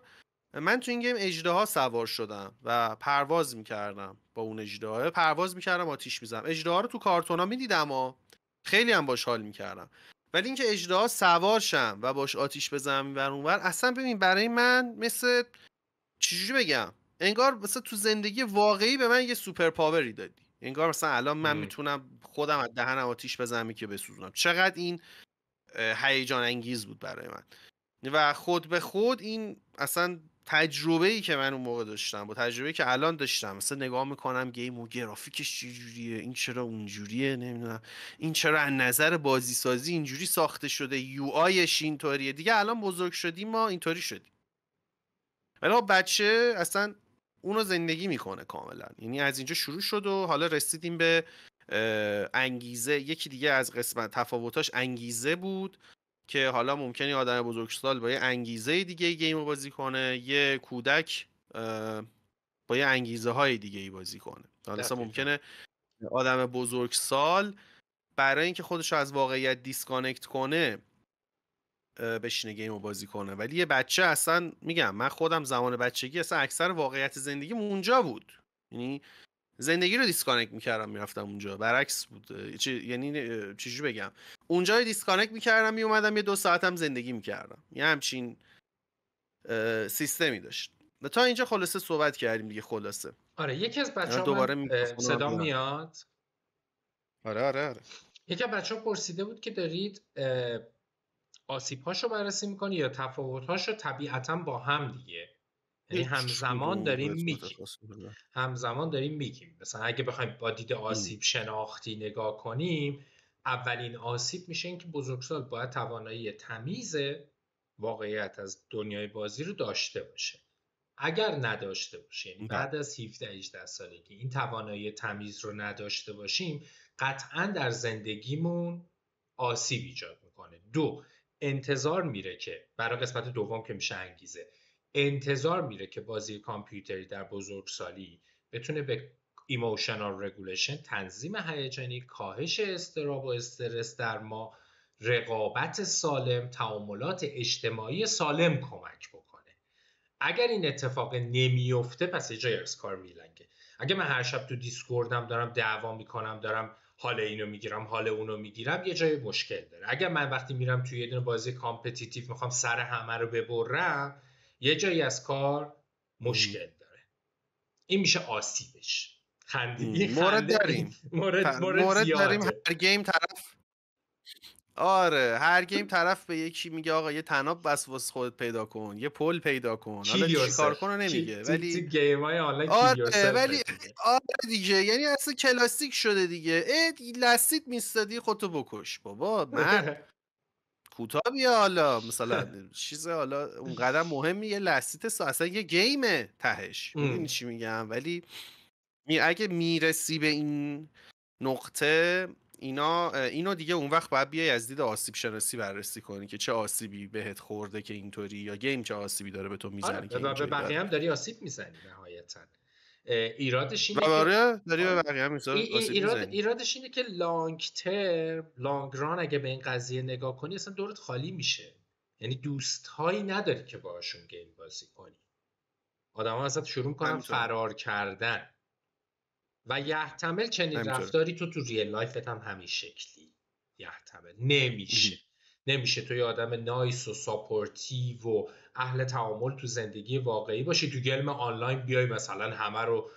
Speaker 2: من تو این گیم اژدها سوار شدم و پرواز میکردم. با اون اژدها پرواز میکردم، آتیش میزدم. اژدها رو تو کارتونا میدیدم و خیلی هم باش حال میکردم، ولی اینکه اژدها سوار شم و باش آتیش بزنم اینور اونور، اصلا ببین برای من مثل چجوری بگم، انگار مثلا تو زندگی واقعی به من یه سوپر پاوری دادی. انگار مثلا الان من میتونم خودم از دهنم آتیش بزنم که بسوزونم. چقدر این هیجان انگیز بود برای من و خود به خود این اصلا تجربه‌ای که من اون موقع داشتم با تجربه‌ای که الان داشتم، مثلا نگاه میکنم گیم و گرافیکش چجوریه، این چرا اونجوریه، نمیدونم این چرا از نظر بازی سازی اینجوری ساخته شده، یو آیش اینطوریه. دیگه الان بزرگ شدیم ما اینطوری شدیم، ولی بچه اصلا اونو زندگی میکنه کاملا. یعنی از اینجا شروع شد و حالا رسیدیم به انگیزه. یکی دیگه از قسمت تفاوتاش انگیزه بود که حالا ممکنه یه آدم بزرگسال با یه انگیزه دیگه گیم رو بازی کنه، یه کودک با یه انگیزه های دیگه ای بازی کنه. حالا اصلا ممکنه آدم بزرگسال برای اینکه خودش رو از واقعیت دیسکانکت کنه بشینه گیم رو بازی کنه، ولی یه بچه اصلا میگم من خودم زمان بچگی اصلا اکثر واقعیت زندگیم اونجا بود. یعنی زندگی رو دیسکانکت میکردم میرفتم اونجا، برعکس بود. یعنی چجوری بگم، اونجا دیسکانکت میکردم میومدم یه 2 ساعتم زندگی میکردم. یه همچین سیستمی داشت. تا اینجا خلاصه صحبت کردیم دیگه. خلاصه
Speaker 1: آره یکی از بچه‌ها
Speaker 2: دوباره
Speaker 1: من صدا میاد.
Speaker 2: آره
Speaker 1: یکی از بچه‌ها پرسیده بود که دارید آسیب‌هاشو بررسی می‌کنی یا تفاوت‌هاشو طبیعتاً با هم دیگه؟ یعنی
Speaker 2: هیچ کدوم متخصص بودن.
Speaker 1: همزمان داریم میگیم مثلا اگه بخوایم با دید آسیب شناختی نگاه کنیم، اولین آسیب میشه این که بزرگسال باید توانایی تمیز واقعیت از دنیای بازی رو داشته باشه. اگر نداشته باشه، یعنی
Speaker 2: بله.
Speaker 1: بعد از 17-18 سالگی این توانایی تمیز رو نداشته باشیم، قطعا در زندگیمون آسیب ایجاد میکنه. دو، انتظار میره که برای قسمت دوم که میشه انگیزه، انتظار میره که بازی کامپیوتری در بزرگسالی بتونه به ایموشنال رگولیشن، تنظیم هیجانی، کاهش اضطراب و استرس در ما، رقابت سالم، تعاملات اجتماعی سالم کمک بکنه. اگر این اتفاق نمیفته پس یه جای از کار میلنگه. اگه من هر شب تو دیسکوردم دارم دعوا میکنم، دارم حال اینو میگیرم حال اونو میگیرم، یه جای مشکل داره. اگر من وقتی میرم توی یه دونه بازی کامپتیتیو میخوام سر همه رو ببرم، یه جایی از کار مشکل داره. این میشه آسیبش. این
Speaker 2: مورد
Speaker 1: خنده
Speaker 2: داریم
Speaker 1: مورد زیاده.
Speaker 2: هر گیم طرف آره هر گیم طرف به یکی میگه آقا یه تناب بس واسه خودت پیدا کن، یه پل پیدا کن، حالا چی کار کنو نمیگه
Speaker 1: تو
Speaker 2: ولی
Speaker 1: گیم های آنلاین
Speaker 2: آره
Speaker 1: کیل یورسلف
Speaker 2: ولی آره دیگه، یعنی اصلا کلاسیک شده دیگه. لستیت میستادی خودتو بکش بابا مرد کوتاه بیا، حالا مثلا چیز حالا اونقدر مهمی یه لستیت اصلا یه گیمه تهش، میدونی چی میگم؟ ولی اگه میرسی به این نقطه اینو دیگه اون وقت باید بیای از دید آسیب شناسی بررسی کنی که چه آسیبی بهت خورده که اینطوری، یا گیم چه آسیبی داره به تو میزنه که
Speaker 1: به
Speaker 2: اینجوری.
Speaker 1: بقیه هم داری آسیب میزنی نهایتا. ایرادش اینه
Speaker 2: و
Speaker 1: که
Speaker 2: داری به بقیه هم آسیب میزنی.
Speaker 1: ایرادش اینه که لانگ ترم، لانگ ران اگه به این قضیه نگاه کنی اصلا دورت خالی میشه. یعنی دوست هایی نداری که باشون گیم بازی کنی. آدم ها ازت شروع کنن فرار کردن و یحتمل چنین رفتاری تو ریل لایفت هم همین شکلی یحتمل نمیشه تو یه آدم نایس و ساپورتیو و اهل تعامل تو زندگی واقعی باشی، تو گیم آنلاین بیای مثلا همه رو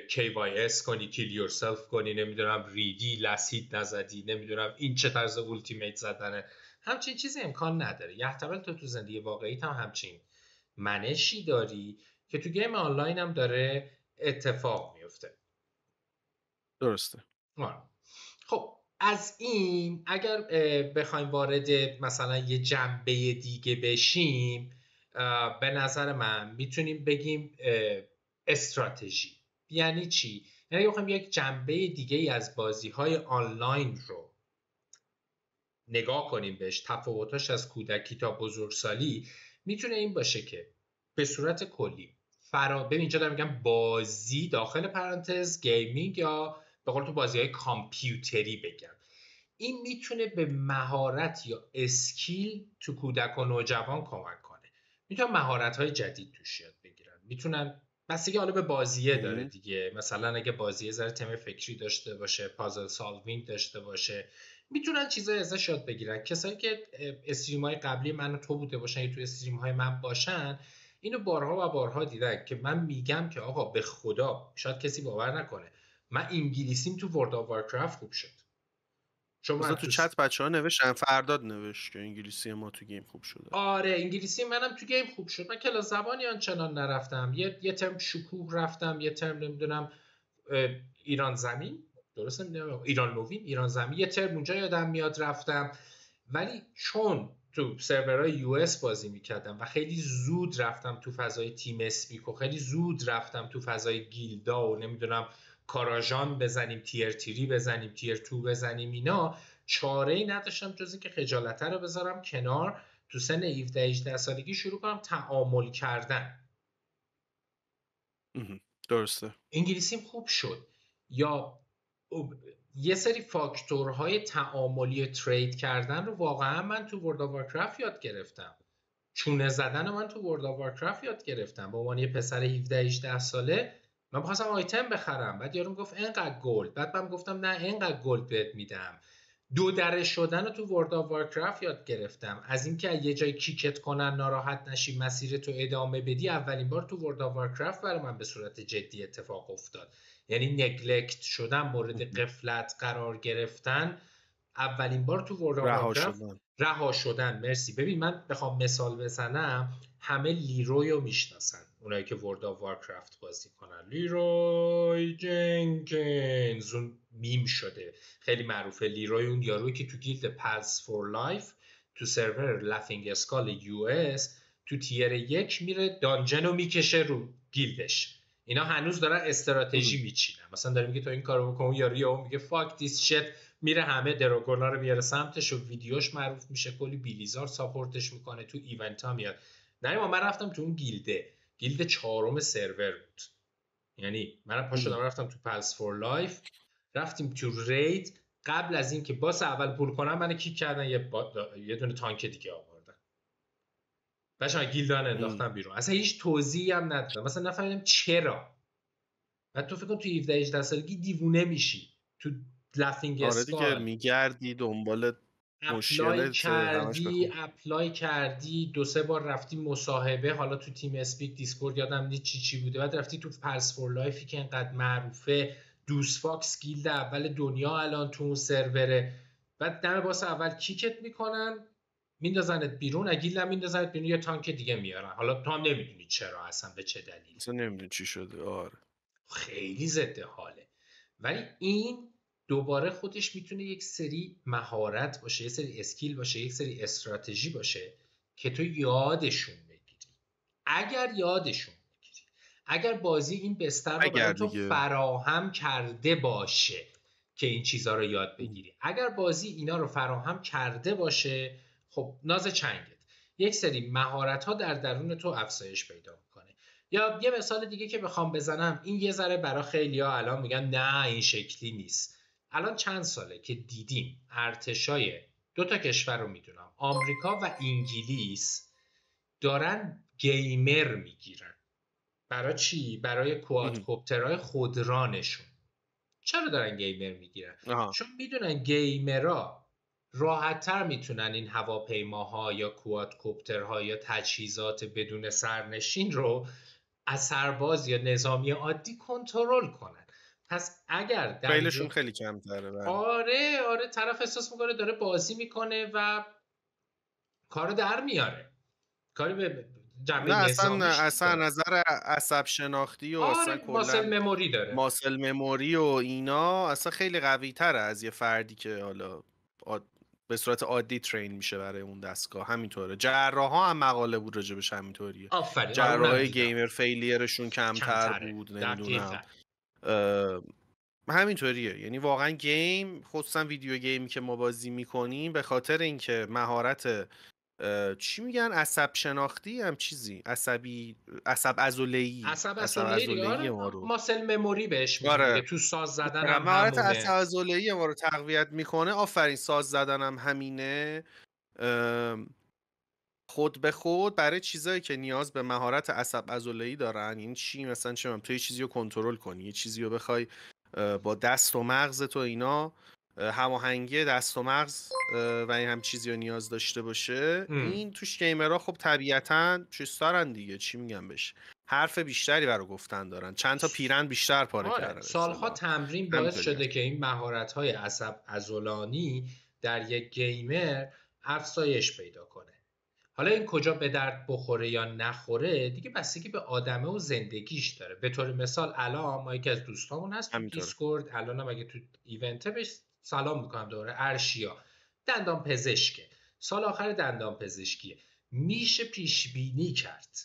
Speaker 1: KYS کنی، کیل یورسلف کنی، نمیدونم ریدی، لسید نزدی، نمیدونم این چه طرز اولتیمیت زدنه. همچین چیزی امکان نداره. یحتمل تو زندگی واقعیت هم همچین منشی داری که تو گیم آنلاین هم داره اتفاق میفته.
Speaker 2: درسته.
Speaker 1: خب از این اگر بخوایم وارد مثلا یه جنبه دیگه بشیم، به نظر من میتونیم بگیم استراتژی. یعنی چی؟ یعنی بخوایم یک جنبه دیگه ای از بازی‌های آنلاین رو نگاه کنیم بهش، تفاوتاش از کودکی تا بزرگسالی، میتونه این باشه که به صورت کلی ببین اینجا دارم میگم بازی داخل پرانتز گیمینگ، یا به قول تو بازی‌های کامپیوتری بگم، این میتونه به مهارت یا اسکیل تو کودک و نوجوان کمک کنه. میتونن مهارت‌های جدید توش یاد بگیرن، میتونن بستگی حالا به بازیه داره دیگه. مثلا اگه بازیه ذره تم فکری داشته باشه، پازل سالوینگ داشته باشه، میتونن چیزای ازش یاد بگیرن. کسایی که استریم‌های قبلی من و تو بوده باشن یا تو استریم‌های من باشن، اینو بارها و بارها دیدن که من میگم که آقا به خدا، شاید کسی باور نکنه، من انگلیسیم تو ورلد آف وارکرافت خوب شد.
Speaker 2: مثلا تو چت بچه‌ها نوشتن، فرداد نوشت که انگلیسی ما تو گیم خوب شده.
Speaker 1: آره انگلیسی منم تو گیم خوب شد. من کلاس زبانی آنچنان نرفتم، یه ترم شکوه رفتم، یه ترم نمیدونم ایران زمین، درست نمیدونم ایران نوین، ایران زمین، یه ترم اونجا یادم میاد رفتم. ولی چون تو سرورهای یو اس بازی میکردم و خیلی زود رفتم تو فضای تیم اسپیک و خیلی زود رفتم تو فضای گیلدا و نمیدونم کاراژان بزنیم، تیر تیری بزنیم، تیر تو بزنیم، اینا چاره‌ای نداشتم جز اینکه خجالته رو بذارم کنار، تو سن 17-18 سالگی شروع کنم تعامل کردن.
Speaker 2: درسته.
Speaker 1: انگلیسیم خوب شد. یا یه سری فاکتورهای تعاملی ترید کردن رو واقعا من تو ورلد آف وارکرافت یاد گرفتم. چونه زدن من تو ورلد آف وارکرافت یاد گرفتم. به عنوان یه پسر 17-18 ساله من بخواستم آیتم بخرم، بعد یارو گفت اینقدر گلد، بعد من گفتم نه اینقدر گلد بهت میدم. دو دره شدن رو تو ورلد آف وارکرافت یاد گرفتم. از اینکه یه جای کیکت کنن ناراحت نشی مسیر تو ادامه بدی، اولین بار تو ورلد آف وارکرافت برای من به صورت جدی اتفاق افتاد. یعنی نگلکت شدن، مورد غفلت قرار گرفتن، اولین بار تو ورلد آف وارکرافت رها شدن. مرسی. ببین من بخوام مثال بزنم، همه لیروی رو میشناسن، اونایی که ورلد آف وارکرافت بازی کنن. لیروی جنکینز اون میم شده، خیلی معروفه. لیروی اون یارویی که تو گیلد پلس فور لایف تو سرور لافینگ اسکال یو اس تو تیر 1 میره دانجن رو میکشه رو گیلدش. اینا هنوز دارن استراتژی میچینن، مثلا داره میگه تو این کارو بکن، یارو میگه فاک دیس شت، میره همه دراگونا رو میاره سمتش و ویدیوش معروف میشه، کلی بیلیزار ساپورتش میکنه، تو ایونت ها میاد. نه من رفتم تو اون گیلد 4 سرور بود، یعنی من پاشدم رفتم تو پلس فور لایف، رفتیم تو رید، قبل از اینکه باس اول پول کنم من کیک کردن، یه دونه تانک دیگه آوردن، بچه‌ها گیلدان انداختن بیرون، اصلا هیچ توضیحی هم ندادم، مثلا نفهمیدم چرا. بعد تو فکر کن تو 17 18 سالگی دیوونه میشی تو لافینگ
Speaker 2: آره دیگه،
Speaker 1: اسکال
Speaker 2: میگردی دنبال مشکلت، همش بخون.
Speaker 1: اپلای کردی 2-3 بار رفتی مصاحبه، حالا تو تیم اسپیک دیسکورد یادم نیست چی بوده، بعد رفتی تو پلس فور لایفی که انقدر معروفه، دوس فاکس گیلد اول دنیا الان تو اون سروره، بعد دم باس اول کیکت میکنن میندازنت بیرون، گیلد هم میندازنت بیرون، یه تانک دیگه میارن، حالا تو هم نمیدونی چرا اصلا به چه دلیل،
Speaker 2: اصلا نمیدونی چی شده. آره
Speaker 1: خیلی ضد حاله. ولی این دوباره خودش میتونه یک سری مهارت باشه، یک سری اسکیل باشه، یک سری استراتژی باشه که تو یادشون بگیری. اگر یادشون بگیری، اگر بازی این بستر رو برای تو فراهم کرده باشه که این چیزها رو یاد بگیری، اگر بازی اینا رو فراهم کرده باشه، خب ناز چنگت، یک سری مهارت ها در درون تو افزایش پیدا میکنه. یا یه مثال دیگه که بخوام بزنم، این یه ذره برای خیلی‌ها الان میگن نه این شکلی نیست. الان چند ساله که دیدیم ارتشای 2 کشور رو میدونم، آمریکا و انگلیس، دارن گیمر میگیرن. برای چی؟ برای کوادکوپترهای خودرانشون. چرا دارن گیمر میگیرن؟ چون میدونن گیمرها راحت‌تر میتونن این هواپیماها یا کوادکوپترها یا تجهیزات بدون سرنشین رو از سرباز یا نظامی عادی کنترل کنن. پس اگر
Speaker 2: فیلشون خیلی کمتره.
Speaker 1: آره طرف احساس میکنه داره بازی میکنه و کارو در میاره، کاری به جنبه نظامیش
Speaker 2: اصلا نظر عصب شناختی و اصلا کلا
Speaker 1: ماسل مموری داره،
Speaker 2: ماسل مموری و اینا اصلا خیلی قوی تره از یه فردی که حالا به صورت عادی ترین میشه برای اون دستگاه. همینطوره جراحا هم مقاله بود راجبش همینطوریه، جراحای گیمر فیلیرشون کمتر بود، نمیدونم همینطوریه. یعنی واقعا گیم، خصوصا ویدیو گیمی که ما بازی میکنیم، به خاطر اینکه مهارت چی میگن، عصب شناختی هم چیزی، عصب عضله‌ای
Speaker 1: ما رو ماسل مموری بهش میگن دیگه، تو ساز زدن هم
Speaker 2: مهارت عصب عضله‌ای ما رو تقویت میکنه. آفرین، ساز زدن هم همینه. خود به خود برای چیزایی که نیاز به مهارت عصب عضله‌ای دارن، این چی مثلا چه تو یه چیزی رو کنترل کنی، یه چیزی رو بخوای با دست و مغز تو اینا، هماهنگی دست و مغز و این هم چیزی رو نیاز داشته باشه، این توش گیمرها خب طبیعتاً چیز دارن دیگه، چی میگم بهش، حرف بیشتری برای گفتن دارن، چند تا پیرن بیشتر پاره کردن.
Speaker 1: سالها تمرین باعث شده که این مهارت‌های عصب عضلانی در یک گیمر افزایش پیدا کنه. حالا این کجا به درد بخوره یا نخوره دیگه بستگی به آدمه و زندگیش داره. به طور مثال الان ما یکی از دوستامون هست تو دیسکورد، الان هم اگه تو ایونته بهش سلام میکنم دوره، ارشیا دندان پزشکه، سال آخر دندان پزشکیه. میشه پیش بینی کرد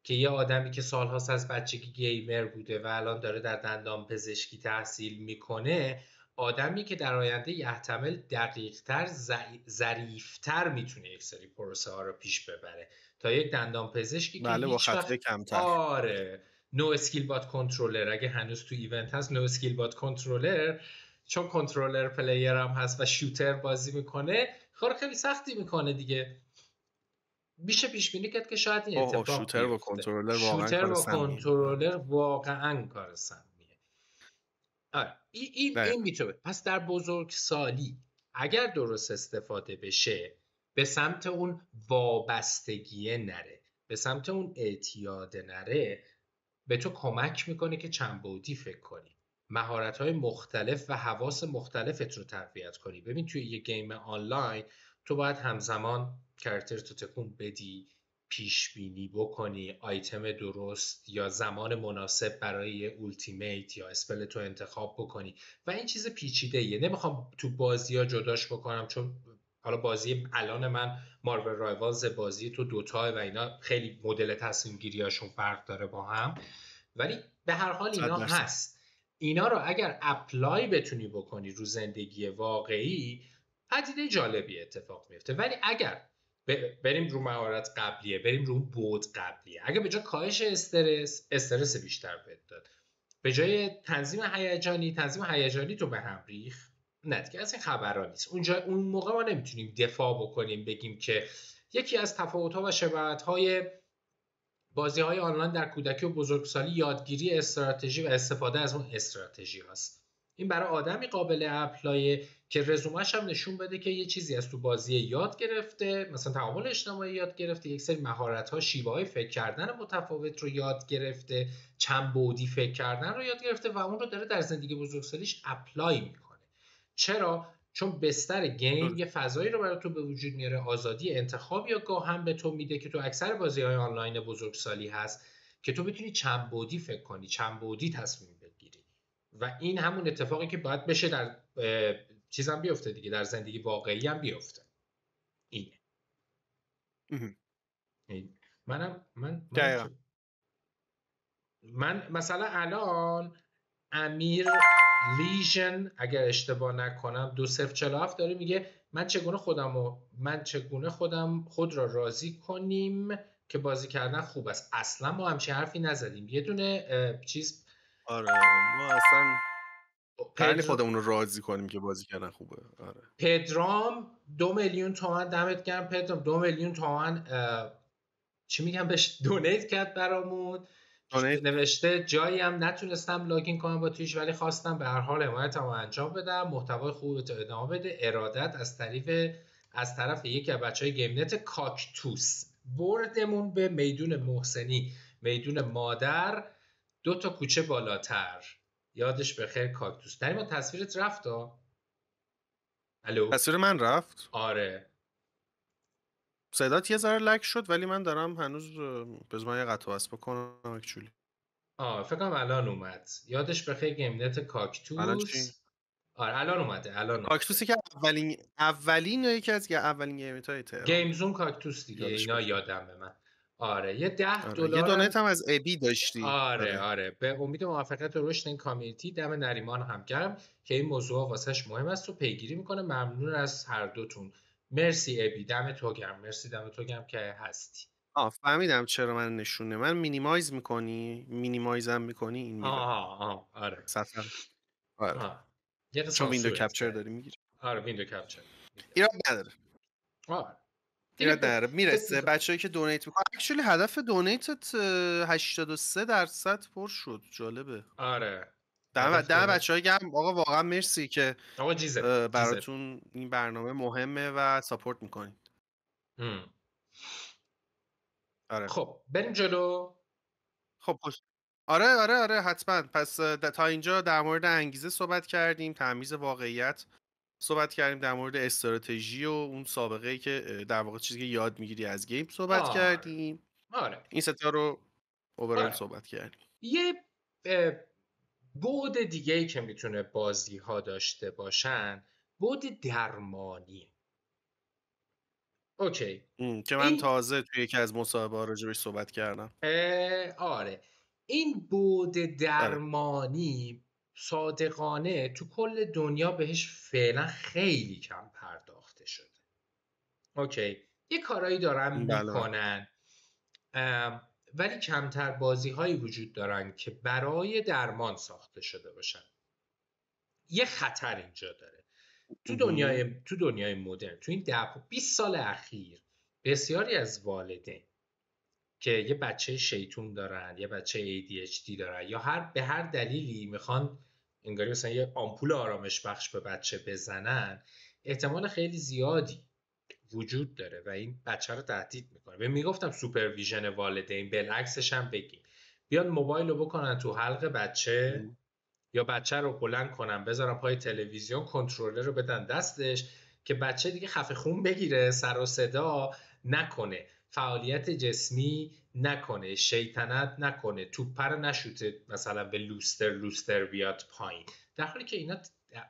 Speaker 1: که یه آدمی که سالهاست از بچگی گیمر بوده و الان داره در دندان پزشکی تحصیل میکنه، آدمی که در آینده یحتمل دقیق‌تر، ظریف‌تر میتونه یک سری پروسه ها رو پیش ببره تا یک دندان پزشکی که هیچ وقت کمتر. نو اسکیل بات کنترلر، اگه هنوز تو ایونت هست، نو اسکیل بات کنترلر، چون کنترلر پلیر هم هست و شوتر بازی میکنه، کار خیلی سختی میکنه دیگه. میشه پیش بینی کرد که شاید این اتفاق
Speaker 2: شوتر با
Speaker 1: کنترلر واقعا کار سختیه. این میتونه. پس در بزرگسالی اگر درست استفاده بشه، به سمت اون وابستگیه نره، به سمت اون اعتیاد نره، به تو کمک میکنه که چند بعدی فکر کنی. مهارت‌های مختلف و حواس مختلفت رو تقویت کنی. ببین توی یه گیم آنلاین تو باید همزمان کاراکترتو تکون بدی، پیش بینی بکنی، آیتم درست یا زمان مناسب برای اولتیمیت یا اسپل تو انتخاب بکنی و این چیز پیچیده ایه. نمیخوام تو بازی ها جداش بکنم چون حالا بازی الان من مارول رایوالز، بازی تو دوتا و اینا خیلی مدل تصمیم گیریاشون فرق داره با هم، ولی به هر حال اینا
Speaker 2: 100%.
Speaker 1: هست. اینا رو اگر اپلای بتونی بکنی رو زندگی واقعی، پدیده جالبی اتفاق میفته. ولی اگر بریم رو مهارت قبلیه، بریم رو بود قبلیه، اگر به جای کاهش استرس بیشتر بهت داد، به جای تنظیم هیجانی تو به هم ریخ، نه دیگه از این خبرها نیست. اون موقع ما نمیتونیم دفاع بکنیم بگیم که یکی از تفاوت‌ها و شباهت‌های بازی‌های آنلاین در کودکی و بزرگسالی یادگیری استراتژی و استفاده از اون استراتژی هست. این برای آدمی قابل اپلایه که رزومش هم نشون بده که یه چیزی از تو بازی یاد گرفته، مثلا تعامل اجتماعی یاد گرفته، یک سری مهارت‌ها، شیوه‌های فکر کردن متفاوت رو یاد گرفته، چند بعدی فکر کردن رو یاد گرفته و اون رو داره در زندگی بزرگسالیش اپلای میکنه. چرا؟ چون بستر گیم یه فضایی رو برای تو به وجود میاره، آزادی انتخاب یا گاهن به تو میده که تو اکثر بازی‌های آنلاین بزرگسالی هست که تو بتونی چند بعدی فکر کنی، چند بعدی تصمیم بگیری و این همون اتفاقی که باید بشه در چیزم بیفته دیگه، در زندگی واقعی هم بیفته. اینه. من مثلا الان امیر لیژن اگر اشتباه نکنم 2047 داره میگه من چگونه خود را راضی کنیم که بازی کردن خوب است. اصلا ما همچین حرفی نزدیم. یه دونه چیز
Speaker 2: آره ما اصلا خیلی خودمون رو راضی کنیم که بازی کردن خوبه. آره
Speaker 1: پدرام 2 میلیون تومان، دمت گرم پدرام، 2 میلیون تومان چی میگم بهش دونیت کرد برامون. نوشته جایی هم نتونستم لاگین کنم با تویش ولی خواستم به هر حال حمایتمو انجام بدم، محتوای خوبی تو ادامه بده. ارادت از طرف یکی از بچهای گیم نت کاکتوس. بردمون به میدون محسنی، میدون مادر 2 تا کوچه بالاتر. یادش بخیر کاکتوس. در این ما تصویرت رفت ها؟ الو؟
Speaker 2: تصویر من رفت؟
Speaker 1: آره
Speaker 2: صدات یه ذره لک شد ولی من دارم هنوز بذار یه قطع وصل بکنم اکچولی.
Speaker 1: فکر کنم الان اومد. یادش بخیر گیم نت
Speaker 2: الان چی؟
Speaker 1: کاکتوس. آره الان اومده.
Speaker 2: کاکتوسی که اولین یکی از اولین گیم‌های تهران
Speaker 1: گیمزون کاکتوس دیگه، اینا یادم به من. آره یه $10
Speaker 2: یه دونیت هم از ابی داشتی.
Speaker 1: آره به امید موفقیت و رشد این کامیونیتی دم نریمان هم گرم که این موضوع واسش مهم است و پیگیری میکنه. ممنون از هر دوتون. مرسی ابی، دم تو گرم. مرسی دم تو گرم که هستی.
Speaker 2: فهمیدم چرا من نشونه من مینیمایزم میکنی این میره.
Speaker 1: آره
Speaker 2: سفر. آره
Speaker 1: چون
Speaker 2: ویندو کپچر داری میگیری.
Speaker 1: آره ویندو کپچر
Speaker 2: ایراد نداره.
Speaker 1: آره
Speaker 2: ایراد نداره. میرسه بچه‌ای که دونیت میکنن. اکچولی هدف دونیتت 83% پر شد. جالبه.
Speaker 1: آره
Speaker 2: دم بچه‌ها گرم آقا، واقعا مرسی که
Speaker 1: آقا جیزه
Speaker 2: براتون این برنامه مهمه و ساپورت میکنین. آره
Speaker 1: خب بریم جلو.
Speaker 2: خب آره حتما. پس تا اینجا در مورد انگیزه صحبت کردیم، تمیز واقعیت صحبت کردیم، در مورد استراتژی و اون سابقه‌ای که در واقع چیزی که یاد میگیری از گیم صحبت کردیم.
Speaker 1: آره
Speaker 2: این ستا رو اوورال صحبت کردیم.
Speaker 1: یه بعد دیگه‌ای که میتونه بازی ها داشته باشن بعد درمانی. اوکی
Speaker 2: که من تازه توی یکی از مصاحبه‌ها راجعش صحبت کردم.
Speaker 1: آره این بعد درمانی صادقانه تو کل دنیا بهش فعلا خیلی کم پرداخته شده. اوکی یه کارایی دارن میکنن ولی کمتر بازی هایی وجود دارن که برای درمان ساخته شده باشن. یه خطر اینجا داره. تو دنیای مدرن، تو این 10-20 سال اخیر بسیاری از والدین که یه بچه شیطون دارن، یه بچه ADHD دارن یا به هر دلیلی میخوان انگاری مثلا یه آمپول آرامش بخش به بچه بزنن، احتمال خیلی زیادی وجود داره و این بچه رو تهدید میکنه. به میگفتم سوپرویژن والدین، بالعکسش هم بگیم بیان موبایل رو بکنن تو حلق بچه یا بچه رو بلند کنن بذارن پای تلویزیون، کنترلر رو بدن دستش که بچه دیگه خفه خون بگیره، سر و صدا نکنه، فعالیت جسمی نکنه، شیطنت نکنه، توپ رو نشوته مثلا به لوستر بیاد پایین. در حالی که اینا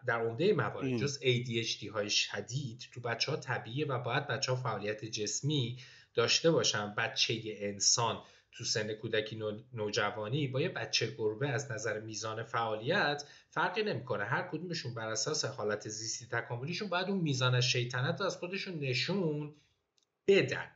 Speaker 1: در عمده موارد جز ADHD های شدید تو بچه ها طبیعیه و باید بچه ها فعالیت جسمی داشته باشن. بچه انسان تو سن کودکی نوجوانی با یه بچه گربه از نظر میزان فعالیت فرقی نمیکنه، هر کدومشون بر اساس حالت زیستی تکاملیشون باید اون میزان شیطنت رو از خودشون نشون بدن.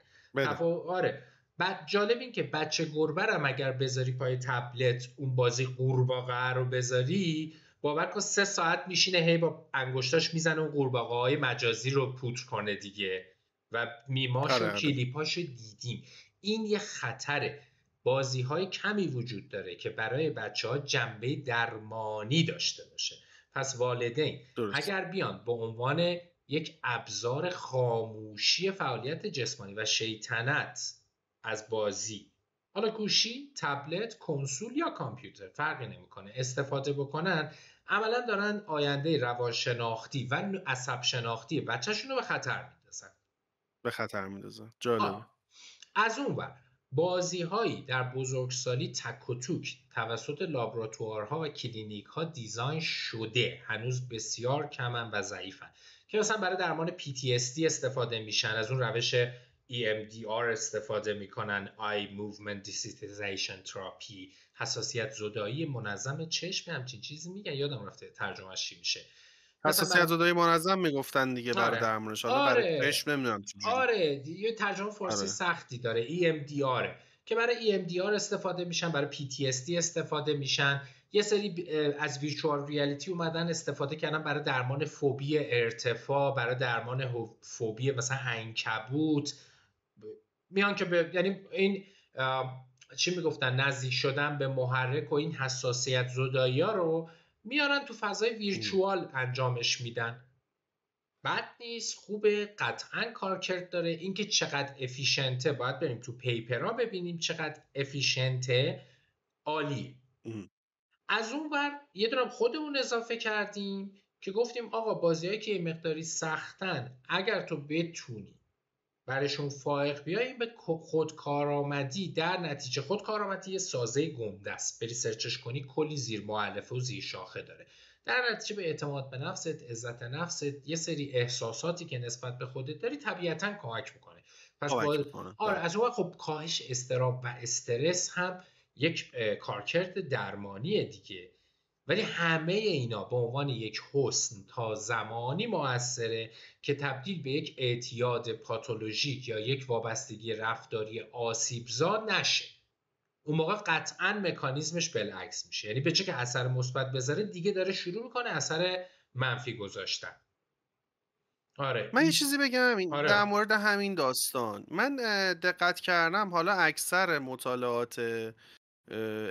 Speaker 1: آره. بعد جالب این که بچه گربه رو اگر بذاری پای تبلت اون بازی قورباغه رو بذاری، باور کن 3 ساعت میشینه هی با انگشتاش میزنه اون قورباغه‌های مجازی رو پودر کنه دیگه و میماش و کلیپاش دیدیم. این یه خطره. بازی‌های کمی وجود داره که برای بچه‌ها جنبه درمانی داشته باشه. پس والدین اگر بیان به عنوان یک ابزار خاموشی فعالیت جسمانی و شیطنت از بازی، حالا گوشی، تبلت، کنسول یا کامپیوتر فرقی نمیکنه، استفاده بکنن، عملا دارن آینده روانشناختی و عصب شناختی بچه‌شون رو به خطر میندازن.
Speaker 2: جالبه.
Speaker 1: از اون ور بازی‌هایی در بزرگسالی تک و توک توسط لابراتوارها و کلینیک‌ها دیزاین شده، هنوز بسیار کمن و ضعیفن، که مثلا برای درمان PTSD استفاده میشن، از اون روش EMDR استفاده میکنن، Eye Movement Desensitization Therapy، حساسیت زدایی منظم چشم، همچین چیزی میگن، یادم رفته ترجمهش چی میشه.
Speaker 2: حساسیت زدایی منظم میگفتن دیگه برای درمانش، حالا برای چشم نمیدونم چجوری.
Speaker 1: آره یه ترجمه فارسی سختی داره، EMDR که برای EMDR استفاده میشن، برای PTSD استفاده میشن. یه سری از ویرچوال ریالیتی اومدن استفاده کردن برای درمان فوبی ارتفاع، برای درمان فوبی مثلا عنکبوت، میان که یعنی این چی میگفتن، نزدیک شدن به محرک و این حساسیت زدایی ها رو میارن تو فضای ویرچوال انجامش میدن. بد نیست، خوبه، قطعا کارکرد داره. اینکه چقدر افیشنته باید بریم تو پیپرها ببینیم چقدر افیشنته. عالی. از اون ور یه دونم خودمون اضافه کردیم که گفتیم آقا بازیایی که یه مقداری سختن اگر تو بتونی برشون فائق بیاییم به خودکارآمدی، در نتیجه خودکارآمدی یه سازه گنده است، بری سرچش کنی کلی زیر مؤلفه و زیر شاخه داره، در نتیجه به اعتماد به نفست، عزت نفست، یه سری احساساتی که نسبت به خودت داری طبیعتاً کمک میکنه. پس از اون خب کاهش اضطراب و استرس هم یک کارکرد درمانی دیگه. ولی همه اینا به عنوان یک حسن تا زمانی موثره که تبدیل به یک اعتیاد پاتولوژیک یا یک وابستگی رفتاری آسیبزا نشه. اون موقع قطعاً مکانیزمش بالعکس میشه، یعنی به چه که اثر مثبت بذاره دیگه داره شروع میکنه اثر منفی گذاشتن. آره
Speaker 2: من یه چیزی بگم در مورد همین داستان. من دقت کردم حالا اکثر مطالعات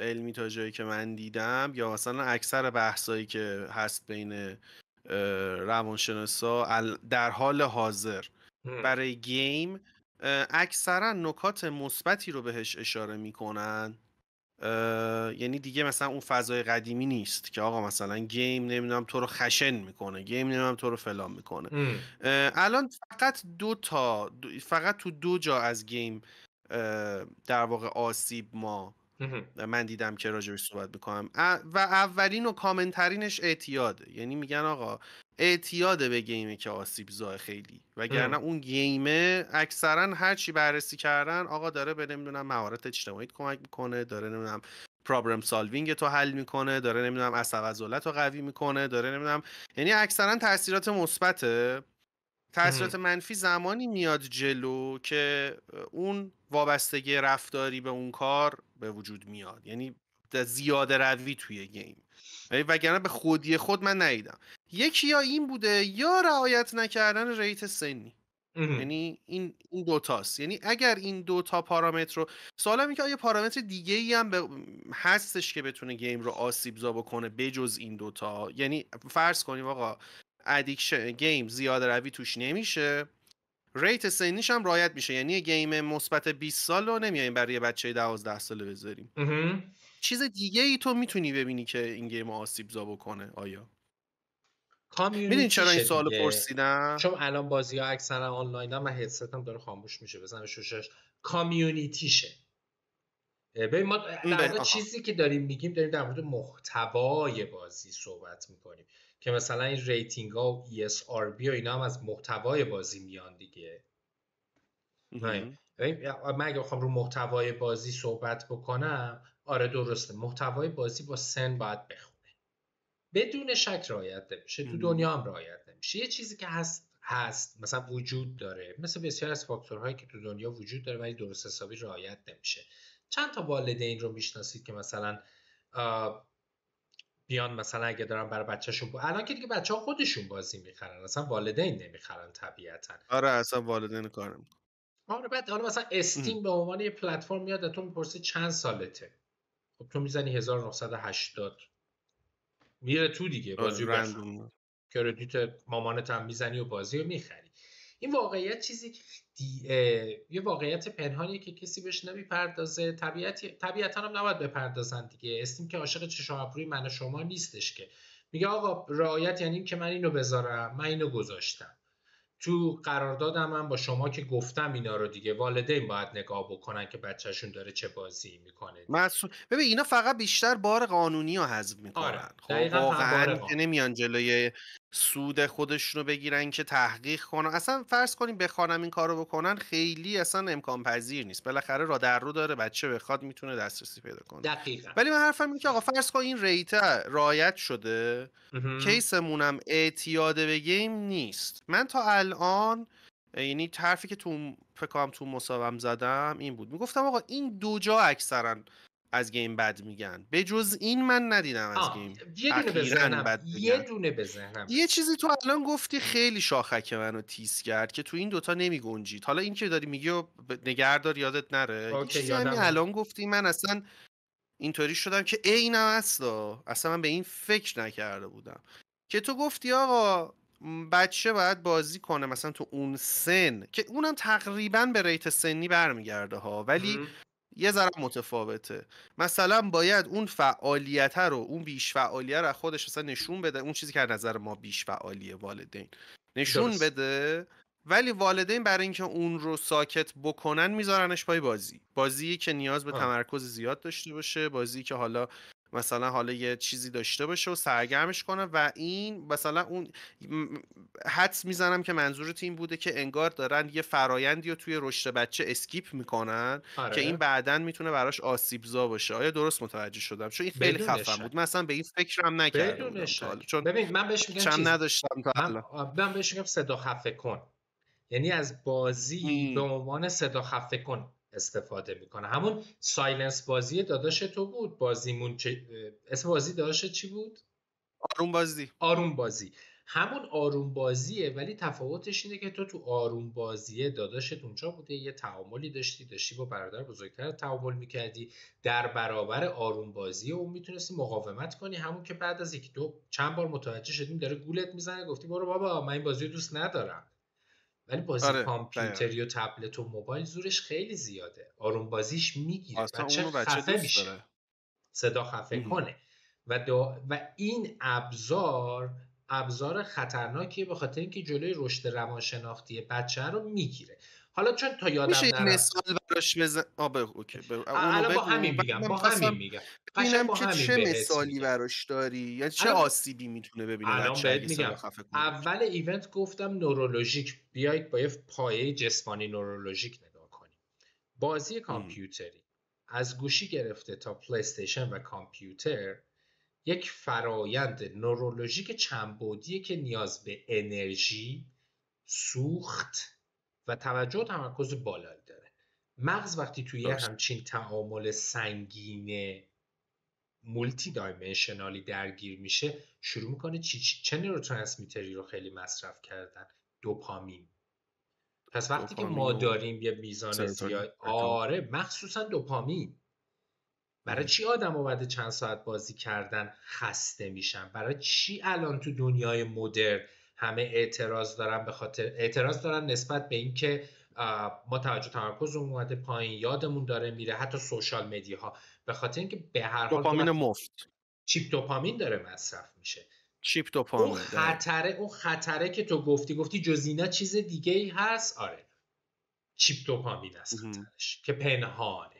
Speaker 2: علمی تا جایی که من دیدم یا مثلا اکثر بحثایی که هست بین روانشناسا در حال حاضر برای گیم اکثرا نکات مثبتی رو بهش اشاره میکنن. یعنی دیگه مثلا اون فضای قدیمی نیست که آقا مثلا گیم نمیدونم تو رو خشن میکنه، گیم نمیدونم تو رو فلان میکنه. الان فقط تو 2 جا از گیم در واقع آسیب من دیدم که راجبش صحبت میکنم و اولین و کامنترینش اعتیاده. یعنی میگن آقا اعتیاده به گیمه که آسیب زای خیلی، وگرنه اون گیمه اکثرا هر چی بررسی کردن آقا داره به نمیدونم مهارت اجتماعی کمک میکنه، داره نمیدونم پرابلم سالوینگ تو حل میکنه، داره نمیدونم عصب عضلات رو قوی میکنه، داره نمیدونم، یعنی اکثرا تاثیرات مثبته. تاثیرات منفی زمانی میاد جلو که اون وابستگی رفتاری به اون کار به وجود میاد، یعنی زیاده روی توی گیم. وگرنه به خودی خود من ندیدم. یکی یا این بوده یا رعایت نکردن ریت سنی. یعنی این دوتاست. یعنی اگر این 2 تا پارامتر رو، سوالم اینه که آیا پارامتر دیگه ای هم هستش که بتونه گیم رو آسیب زا بکنه بجز این 2 تا؟ یعنی فرض کنیم آقا ادیکشن گیم زیاده روی توش نمیشه، ریت سنیش هم رعایت میشه، یعنی گیم مثبت 20 سال رو نمیایم برای بچه 12 ساله بذاریم. چیز دیگه ای تو میتونی ببینی که این گیم آسیبزا بکنه؟ آیا میدونی چرا این
Speaker 1: کامیونیتیشه
Speaker 2: سوالو
Speaker 1: دیگه،
Speaker 2: پرسیدم؟
Speaker 1: چون الان بازی ها اکثرا آنلاین هم، من هدستم داره خاموش میشه، بزنم شوشش. کامیونیتیشه. ببین ما در واقع
Speaker 2: آها.
Speaker 1: چیزی که داریم میگیم، داریم در مورد محتوای بازی صحبت میکنیم که مثلا این ریتینگ ها و ESRB و اینا هم از محتوای بازی میان دیگه. نه من اگه بخوام رو محتوای بازی صحبت بکنم، آره درسته، محتوای بازی با سن باید بخونه، بدون شک رعایت نمیشه، تو دنیا هم رعایت نمیشه. یه چیزی که هست مثلا وجود داره، مثل بسیار از فاکتورهایی که تو دنیا وجود داره ولی درست حسابی رعایت نمیشه. چند تا والدین رو میشناسید که مثلا بیان مثلا اگه دارن برای بچه‌شون الان که دیگه بچه‌ها خودشون بازی میخرن، اصلا والدین نمیخرن طبیعتا.
Speaker 2: آره اصلا والدین کار نمیکنه.
Speaker 1: آره بعد حالا مثلا استیم به عنوان یه پلتفرم میاد ازتون میپرسه چند سالته، خب تو میزنی 1980 میره تو دیگه،
Speaker 2: آره
Speaker 1: بازی رو بخر،
Speaker 2: رندوم.
Speaker 1: کردیت مامانت هم میزنی و بازی رو میخری. این واقعیت چیزی که یه واقعیت پنهانیه که کسی بهش نمیپردازه. طبیعتا هم نباید بپردازن دیگه. استیم که عاشق چشم ابروی من و شما نیستش که میگه آقا رعایت یعنی این که من اینو بذارم، من اینو گذاشتم تو قراردادم، من با شما که گفتم اینا رو دیگه، والدین باید نگاه بکنن که بچهشون داره چه بازی میکنه دیگه.
Speaker 2: ببین اینا فقط بیشتر بار قانونی رو حذف
Speaker 1: آره
Speaker 2: میکنن. خب
Speaker 1: دقیقا، فهم بار
Speaker 2: واقعا که
Speaker 1: قانونی.
Speaker 2: نمیان جلوی سود خودشونو بگیرن که تحقیق کنن. اصلا فرض کنیم بخوانم این کارو بکنن، خیلی اصلا امکان پذیر نیست. بالاخره را در رو داره، بچه بخواد میتونه دسترسی پیدا کنه.
Speaker 1: دقیقا.
Speaker 2: ولی من حرفم اینه که آقا فرض کن این ریت رعایت شده، کیسمونم اعتیاد به گیم نیست. من تا الان، یعنی حرفی که تو فکر کنم تو مصاحبه‌ام زدم این بود، میگفتم آقا این دو جا اکثرا از گیم بد میگن، به جز این من ندیدم از گیم
Speaker 1: یه دونه به
Speaker 2: اخیراً
Speaker 1: ذهنم
Speaker 2: بد بگن. یه
Speaker 1: رسید.
Speaker 2: چیزی تو الان گفتی خیلی شاخک منو تیز کرد که تو این دوتا نمی گنجید. حالا این که داری میگی و نگهدار یادت نره، یه
Speaker 1: اوکی
Speaker 2: چیزی همین
Speaker 1: یادم.
Speaker 2: الان گفتی من اصلا اینطوری شدم که اینم هستا، اصلا من به این فکر نکرده بودم که تو گفتی آقا بچه باید بازی کنه مثلا تو اون سن، که اونم تقریبا به ریت سنی برمیگرده ها، ولی یه ذره متفاوته. مثلا باید اون فعالیت رو، اون بیش فعالیت رو خودش مثلا نشون بده، اون چیزی که از نظر ما بیش فعالیه والدین نشون
Speaker 1: درست.
Speaker 2: بده، ولی والدین برای اینکه اون رو ساکت بکنن میذارنش پای بازی که نیاز به تمرکز زیاد داشته باشه، بازی که مثلا یه چیزی داشته باشه و سرگرمش کنه. و این مثلا اون حدس میزنم که منظورت این بوده که انگار دارن یه فرایندی رو توی رشد بچه اسکیپ میکنن که این بعداً میتونه براش آسیبزا باشه. آیا درست متوجه شدم؟ چون این خیلی
Speaker 1: بدون
Speaker 2: خفن
Speaker 1: شک.
Speaker 2: بود، من اصلا به این فکرم نکرده
Speaker 1: بدون
Speaker 2: بودم تا حالا،
Speaker 1: شک.
Speaker 2: چون
Speaker 1: ببین من بهش میگم
Speaker 2: چم نداشتم تا الان.
Speaker 1: من بهش میگم صدا خفه کن، یعنی از بازی به عنوان صدا خفه کن استفاده میکنه. همون سایلنس بازی داداش تو بود، بازیمون اسم بازی داداش چی بود؟ آروم بازی. همون آروم بازیه، ولی تفاوتش اینه که تو آروم بازیه داداشت اونجا بوده، یه تعاملی داشتی با برادر بزرگتر تعامل میکردی، در برابر آروم بازی اون میتونستی مقاومت کنی، همون که بعد از چند بار متوجه شدیم داره گولت میزنه، گفتی برو بابا من این بازی رو دوست ندارم. ولی بازی کامپیوتری و تبلت و موبایل زورش خیلی زیاده، آروم بازیش میگیره، بچه خفه میشه، صدا خفه کنه. و این ابزار خطرناکیه، به خاطر اینکه جلوی رشد روانشناختی بچه رو میگیره. حالا چون تا یادم
Speaker 2: میشه
Speaker 1: نرفت
Speaker 2: مثال براش بزن؟ اوکی اونو
Speaker 1: الان با
Speaker 2: بگو.
Speaker 1: همین میگم قشنگ
Speaker 2: ببینم
Speaker 1: با
Speaker 2: که
Speaker 1: همین
Speaker 2: چه
Speaker 1: بهت
Speaker 2: مثالی
Speaker 1: میگم.
Speaker 2: براش داری یا چه آسیبی میتونه ببینه
Speaker 1: الان
Speaker 2: بچه
Speaker 1: بهت
Speaker 2: اگه صدا
Speaker 1: میگم.
Speaker 2: خفه کنه.
Speaker 1: اول ایونت گفتم نورولوژیک، بیایید با یه پایه جسمانی نورولوژیک نگاه کنیم. بازی کامپیوتری از گوشی گرفته تا پلی استیشن و کامپیوتر یک فرایند نورولوژیک چندبعدیه که نیاز به انرژی، سوخت و توجه و تمرکز بالایی داره. مغز وقتی توی همچین تعامل سنگین مولتی دایمنشنالی درگیر میشه، شروع میکنه چه نوروترانسمیتری رو خیلی مصرف کردن؟ دوپامین. پس وقتی که ما داریم یه میزان زیاد، آره مخصوصا دوپامین، برای چی آدم ها بعد چند ساعت بازی کردن خسته میشن؟ برای چی الان تو دنیای مدرن همه اعتراض دارن نسبت به اینکه ما توجه تمرکزمون اومده پایین، یادمون داره میره، حتی سوشال مدیاها، به خاطر اینکه به هر حال تو
Speaker 2: دوپامین
Speaker 1: وقتی
Speaker 2: مفت،
Speaker 1: چیپ دوپامین داره مصرف میشه.
Speaker 2: چیپ
Speaker 1: اون
Speaker 2: دوپامین دقیقاً.
Speaker 1: خطره که تو گفتی جز اینا چیز دیگه ای هست. آره، چیپ دوپامین است خطرش که پنهانه.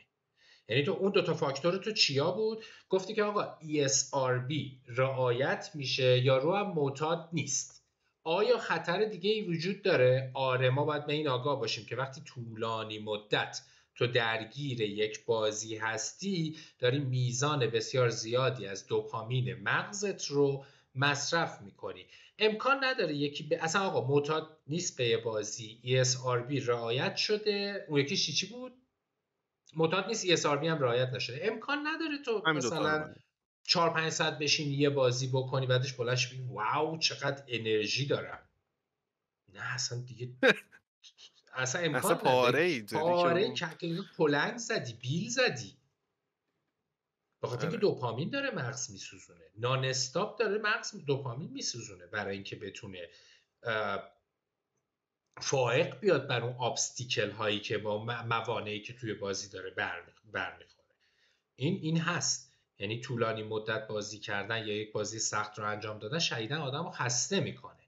Speaker 1: یعنی تو اون دوتا فاکتور تو چیا بود؟ گفتی که آقا ESRB رعایت میشه یا رو هم معتاد نیست. آیا خطر دیگه ای وجود داره؟ آره، ما باید به این آگاه باشیم که وقتی طولانی مدت تو درگیر یک بازی هستی، داری میزان بسیار زیادی از دوپامین مغزت رو مصرف میکنی. امکان نداره یکی اصلا آقا معتاد نیست به یه بازی، ESRB رعایت شده، اون یکی چی بود؟ معتاد نیست، ESRB هم رعایت نشده. امکان نداره تو
Speaker 2: همین دوتا رو
Speaker 1: مثلا
Speaker 2: من
Speaker 1: 4-5 ساعت بشینی یه بازی بکنی بعدش بلنش بگی واو چقدر انرژی دارم. نه اصلا دیگه اصلا
Speaker 2: اصلا
Speaker 1: امکان
Speaker 2: پاره
Speaker 1: نداره.
Speaker 2: ای داری که
Speaker 1: پاره پلنگ زدی، بیل زدی. به خاطر اینکه
Speaker 2: آره.
Speaker 1: دوپامین داره مغز میسوزونه، نان استاپ داره مغز دوپامین میسوزونه برای اینکه بتونه فائق بیاد بر اون ابستیکل هایی که با موانعی که توی بازی داره برمیخوره. این هست. یعنی طولانی مدت بازی کردن یا یک بازی سخت رو انجام دادن شدیداً آدم رو خسته میکنه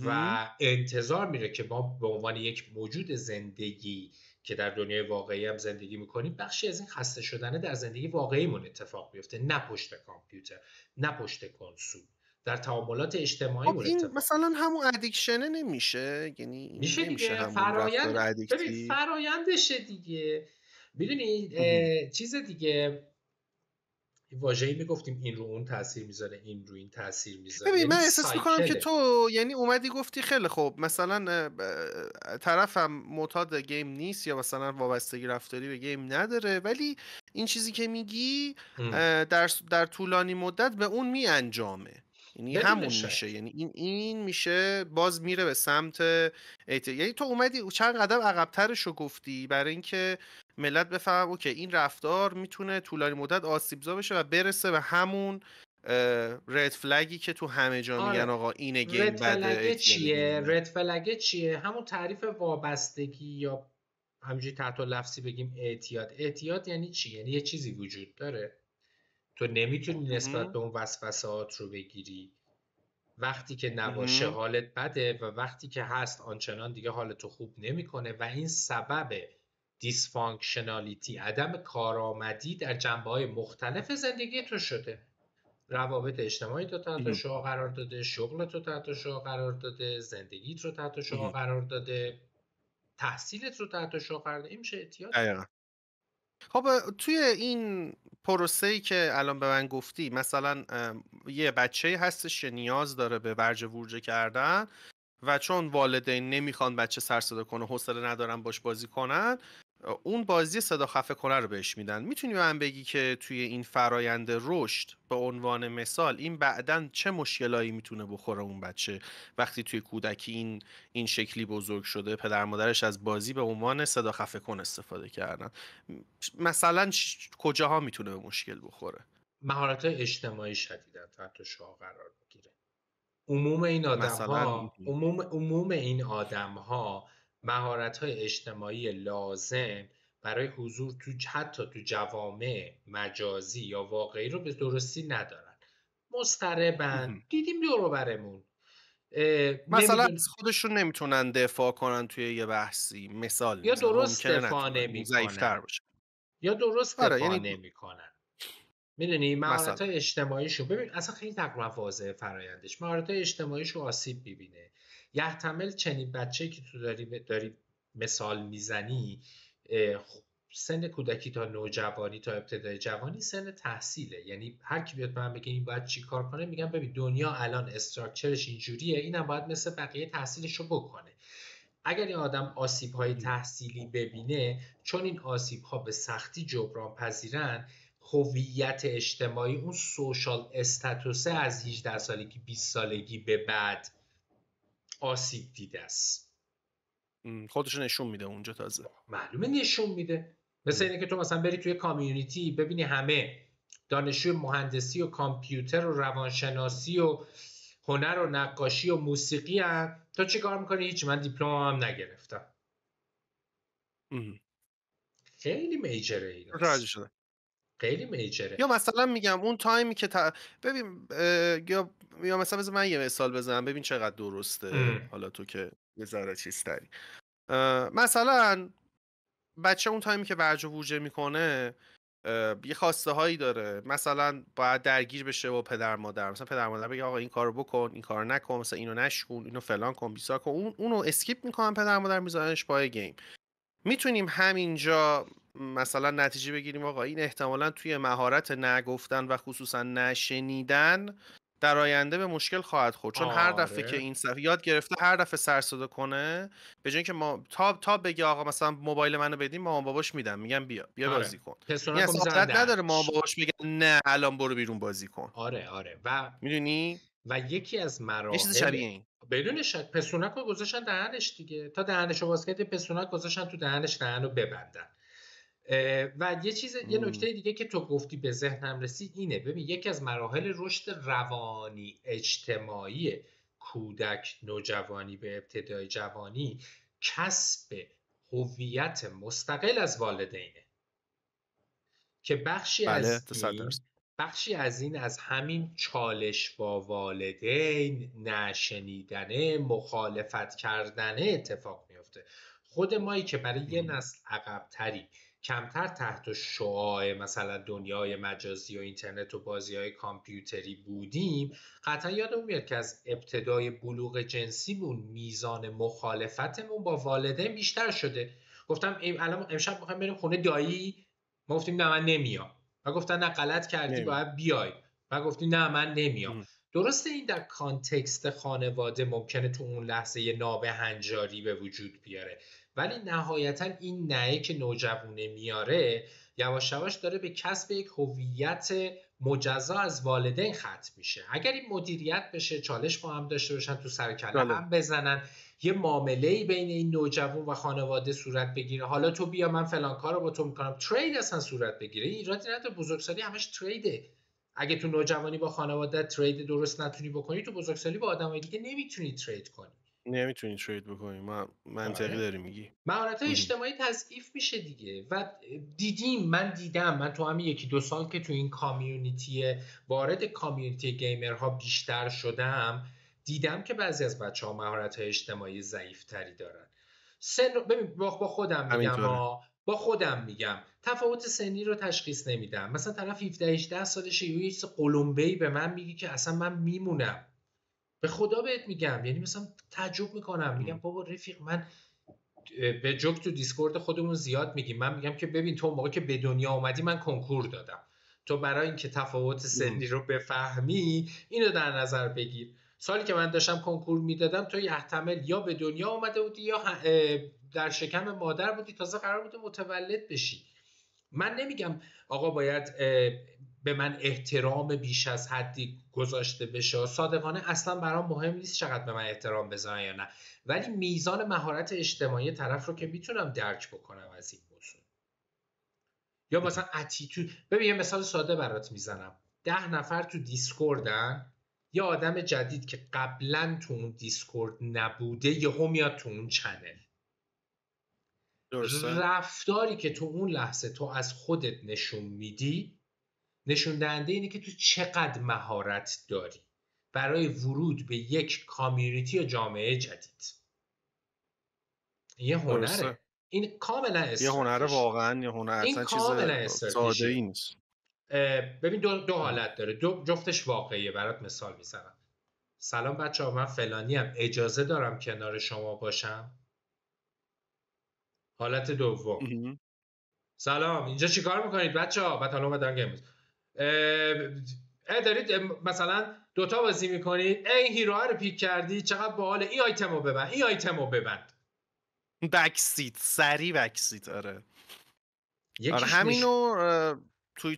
Speaker 1: و انتظار میره که ما به عنوان یک موجود زندگی که در دنیای واقعی هم زندگی میکنیم، بخشی از این خسته شدنه در زندگی واقعیمون اتفاق بیفته، نه پشت کامپیوتر، نه پشت کنسول، در تعاملات
Speaker 2: خب
Speaker 1: اجتماعیمون
Speaker 2: این
Speaker 1: اتفاق
Speaker 2: مثلا همون ادیکشنه نمیشه؟ یعنی این
Speaker 1: میشه
Speaker 2: نمیشه
Speaker 1: دیگه.
Speaker 2: همون رفتار
Speaker 1: ببین
Speaker 2: ادیکتیو؟
Speaker 1: فرایندشه دیگه. میدونی چیز دیگه، واژه‌ای میگفتیم این رو اون تاثیر میذاره، این رو این تاثیر میذاره،
Speaker 2: ببین
Speaker 1: یعنی
Speaker 2: من احساس میکنم که
Speaker 1: سایکله.
Speaker 2: تو یعنی اومدی گفتی خیلی خوب مثلا طرفم معتاد گیم نیست یا مثلا وابستگی رفتاری به گیم نداره، ولی این چیزی که میگی در طولانی مدت به اون می انجامه، یعنی
Speaker 1: بدون
Speaker 2: همون میشه،
Speaker 1: شک.
Speaker 2: یعنی این میشه باز میره به سمت یعنی تو اومدی چند قدم عقب‌ترش رو گفتی برای اینکه ملت بفهم اوکی این رفتار میتونه طولانی مدت آسیبزا بشه و برسه به همون رد فلگی که تو همه جا میگن
Speaker 1: آره،
Speaker 2: آقا این گیم
Speaker 1: رد
Speaker 2: بده،
Speaker 1: فلگه
Speaker 2: اعتیاد
Speaker 1: چیه؟
Speaker 2: گیم بده.
Speaker 1: رد فلگه چیه؟ همون تعریف وابستگی یا همینجوری تحت لفظی بگیم اعتیاد. اعتیاد یعنی چی؟ یعنی یه چیزی وجود داره، تو نمیتونی نسبت به اون وسوسات رو بگیری، وقتی که نباشه حالت بده و وقتی که هست آنچنان دیگه حالتو خوب نمیکنه و این سبب دیسفانکشنالیتی، عدم کارآمدی در جنبه‌های مختلف زندگی تو شده. روابط اجتماعی تو تحت شعاع قرار داده، شغل تو تحت شعاع قرار داده، زندگیت رو تحت شعاع قرار داده، تحصیلت رو تحت شعاع قرار داده. این میشه اعتیاد.
Speaker 2: دقیقا. خب توی این پروسه‌ای که الان به من گفتی مثلا یه بچه هستش که نیاز داره به ورجه ورجه کردن و چون والدین نمیخوان بچه سر صدا کنه، حوصله ندارن باش بازی کنن، اون بازی صدا خفه کنه رو بهش میدن. میتونی به من بگی که توی این فرایند رشد به عنوان مثال این بعداً چه مشکلایی میتونه بخوره اون بچه وقتی توی کودکی این شکلی بزرگ شده، پدر مادرش از بازی به عنوان صدا خفه کن استفاده کردن؟ مثلا کجاها میتونه به مشکل بخوره؟
Speaker 1: مهارت‌های اجتماعی شدیداً تحت شعاع قرار میگیره. عموم این
Speaker 2: مثلا
Speaker 1: آدم‌ها مهارت‌های اجتماعی لازم برای حضور حتی تو جوامع مجازی یا واقعی رو به درستی ندارن. مضطربن، دیدیم دور و برمون.
Speaker 2: مثلا
Speaker 1: نمیدون
Speaker 2: از خودشون نمیتونن دفاع کنن توی یه بحثی، مثال
Speaker 1: یا
Speaker 2: میزنم
Speaker 1: درست
Speaker 2: ممکنه
Speaker 1: دفاع
Speaker 2: نتونن، ضعیف‌تر
Speaker 1: نمی‌کنن
Speaker 2: باشه.
Speaker 1: یا درست
Speaker 2: آره
Speaker 1: دفاع
Speaker 2: یعنی
Speaker 1: نمی‌کنن. میدونی
Speaker 2: مثلا
Speaker 1: مهارت‌های اجتماعیشو ببین، اصلا خیلی تقریبا واضحه فرایندش. مهارت‌های اجتماعیشو آسیب می‌بینه. یحتمل چنین بچه‌ای که تو داری مثال میزنی، سن کودکی تا نوجوانی تا ابتدای جوانی سن تحصیله. یعنی هر کی بیاد به من بگه این باید چی کار کنه، میگم ببین دنیا الان استراکچرش اینجوریه، اینم باید مثل بقیه تحصیلشو بکنه. اگر این آدم آسیب‌های تحصیلی ببینه، چون این آسیب‌ها به سختی جبران پذیرن، هویت اجتماعی، اون سوشال استاتوسه از 18 سالگی 20 سالگی به بعد آسیب دیده است.
Speaker 2: خودشو نشون میده اونجا تازه.
Speaker 1: معلومه نشون میده. مثل اینه که تو مثلا بری توی کامیونیتی ببینی همه دانشجوی مهندسی و کامپیوتر و روانشناسی و هنر و نقاشی و موسیقی هم. تو چی کار میکنی؟ هیچ، من دیپلم هم نگرفتم. خیلی میجره
Speaker 2: متوجه
Speaker 1: ایناست،
Speaker 2: شدم.
Speaker 1: خیلی میجره.
Speaker 2: یا مثلا میگم اون تایمی که ببین یا مثلا بذار من یه مثال بزنم ببین چقدر درسته. حالا تو که یه ذره چیز تری، مثلا بچه اون تایمی که ورج و ووجه میکنه یه خواسته هایی داره، مثلا باید درگیر بشه با پدر مادر، مثلا پدر مادر بگه آقا این کارو بکن، این کارو نکن، مثلا اینو نشکن، اینو فلان کن، بیسار کن، اونو اسکیپ میکنن پدر مادر، میذارنش پای گیم. میتونیم همینجا مثلا نتیجه بگیریم آقا این احتمالاً توی مهارت نگفتن و خصوصا نشنیدن در آینده به مشکل خواهد خورد، چون هر دفعه که
Speaker 1: آره
Speaker 2: این صفحه یاد گرفته هر دفعه سر صدا کنه، به جای اینکه ما تا بگه آقا مثلا موبایل منو بدیم، مامان باباش میدن، میگن بیا
Speaker 1: آره،
Speaker 2: بازی کن. این
Speaker 1: پسونک رو
Speaker 2: اصلا
Speaker 1: میزنن
Speaker 2: عادت نداره مامان
Speaker 1: دهنش.
Speaker 2: باباش بگن نه الان برو بیرون بازی کن.
Speaker 1: آره
Speaker 2: میدونی
Speaker 1: و یکی از
Speaker 2: یه چیز
Speaker 1: مراحل،
Speaker 2: شبیه این.
Speaker 1: بدون شک پسونک رو گذاشتن دهنش دیگه، تا دهنش رو باز کرد پسونک گذاشتن تو دهنش، دهن رو ببندن. و یه نکته دیگه که تو گفتی به ذهنم رسید اینه، ببین یکی از مراحل رشد روانی اجتماعی کودک، نوجوانی به ابتدای جوانی، کسب هویت مستقل از والدینه، که
Speaker 2: بله 100%.
Speaker 1: بخشی از این از همین چالش با والدین، نشنیدنه، مخالفت کردنه اتفاق میفته. خود مایی که برای یه نسل عقب‌تری، کمتر تحت شعاع مثلا دنیای مجازی و اینترنت و بازی‌های کامپیوتری بودیم، قطعا یادمون میاد که از ابتدای بلوغ جنسیمون میزان مخالفتمون با والدین بیشتر شده. گفتم الان امشب می‌خوایم بریم خونه دایی، ما گفتیم نه من نمیام، و گفتن نه غلط کردی
Speaker 2: نمی‌دونم.
Speaker 1: باید بیای، و گفتیم نه من نمیام. درسته این در کانتکست خانواده ممکنه تو اون لحظه یه نابهنجاری به وجود بیاره، ولی نهایتا این نهی که نوجوانه میاره یواش یواش داره به کسب یک هویت مجزا از والدین ختم میشه. اگر این مدیریت بشه، چالش با هم داشته باشن، تو سر کله
Speaker 2: جالب.
Speaker 1: هم بزنن، یه معامله‌ای بین این نوجوان و خانواده صورت بگیره، حالا تو بیا من فلان کارو با تو میکنم، ترید اصلا صورت بگیره. ایرادی نداره، بزرگسالی همش تریده. اگه تو نوجوانی با خانواده ترید درست نتونی بکنی، تو بزرگسالی با آدمای دیگه نمیتونی ترید کنی.
Speaker 2: نمیتونی ترید بکنی، منطقی
Speaker 1: آره،
Speaker 2: داری میگی.
Speaker 1: مهارت اجتماعی تضعیف میشه دیگه. و من تو همین 1-2 سال که تو این کامیونیتی، وارد کامیونیتی گیمرها بیشتر شدم، دیدم که بعضی از بچه‌ها مهارت اجتماعی ضعیف‌تری دارن. ببین با خودم میگم
Speaker 2: همینطوره.
Speaker 1: با خودم میگم تفاوت سنی رو تشخیص نمیدم. مثلا طرف 17-18 سالشه یه چیز قلمبه‌ای به من میگه که اصلا من میمونم. به خدا بهت میگم، یعنی مثلا تعجب میکنم، میگم بابا رفیق، من به جوک تو دیسکورد خودمون زیاد میگیم، من میگم که ببین تو موقع که به دنیا اومدی من کنکور دادم، تو برای اینکه تفاوت سنی رو بفهمی اینو در نظر بگیر. سالی که من داشتم کنکور میدادم تو یحتمل یا به دنیا اومده بودی یا در شکم مادر بودی، تازه قرار بوده متولد بشی. من نمیگم آقا باید به من احترام بیش از حدی گذاشته بشه، صادقانه اصلا برام مهم نیست چقدر به من احترام بذارن یا نه، ولی میزان مهارت اجتماعی طرف رو که میتونم درک بکنم از این موضوع. یا مثلا اتیتود، ببین یه مثال ساده برات میزنم، 10 نفر تو دیسکوردن، یه آدم جدید که قبلا تو اون دیسکورد نبوده یهو میاد تو اون چنل،
Speaker 2: درسته.
Speaker 1: رفتاری که تو اون لحظه تو از خودت نشون میدی، نشون دهنده اینه که تو چقدر مهارت داری برای ورود به یک کامیونیتی یا جامعه جدید. یه
Speaker 2: درسته.
Speaker 1: هنره، این کاملا
Speaker 2: یه هنر
Speaker 1: استراتژی،
Speaker 2: واقعا، یه هنر
Speaker 1: این
Speaker 2: اصلا چیز
Speaker 1: کاملا
Speaker 2: ساده
Speaker 1: استراتژی.
Speaker 2: ای نیست.
Speaker 1: ببین دو حالت داره، جفتش واقعیه. برات مثال میزنم. سلام بچه ها، من فلانی هم، اجازه دارم کنار شما باشم؟ حالت دوم، سلام اینجا چیکار میکنید بچه ها؟ بعد حالا اومدن گیم دارید مثلا دوتا بازی میکنید، این هیرو رو پیک کردی، چقدر باحاله، این آیتم رو ببند، این آیتم رو ببند.
Speaker 2: بکسیت، سری بکسیت. آره
Speaker 1: یکیش
Speaker 2: همینو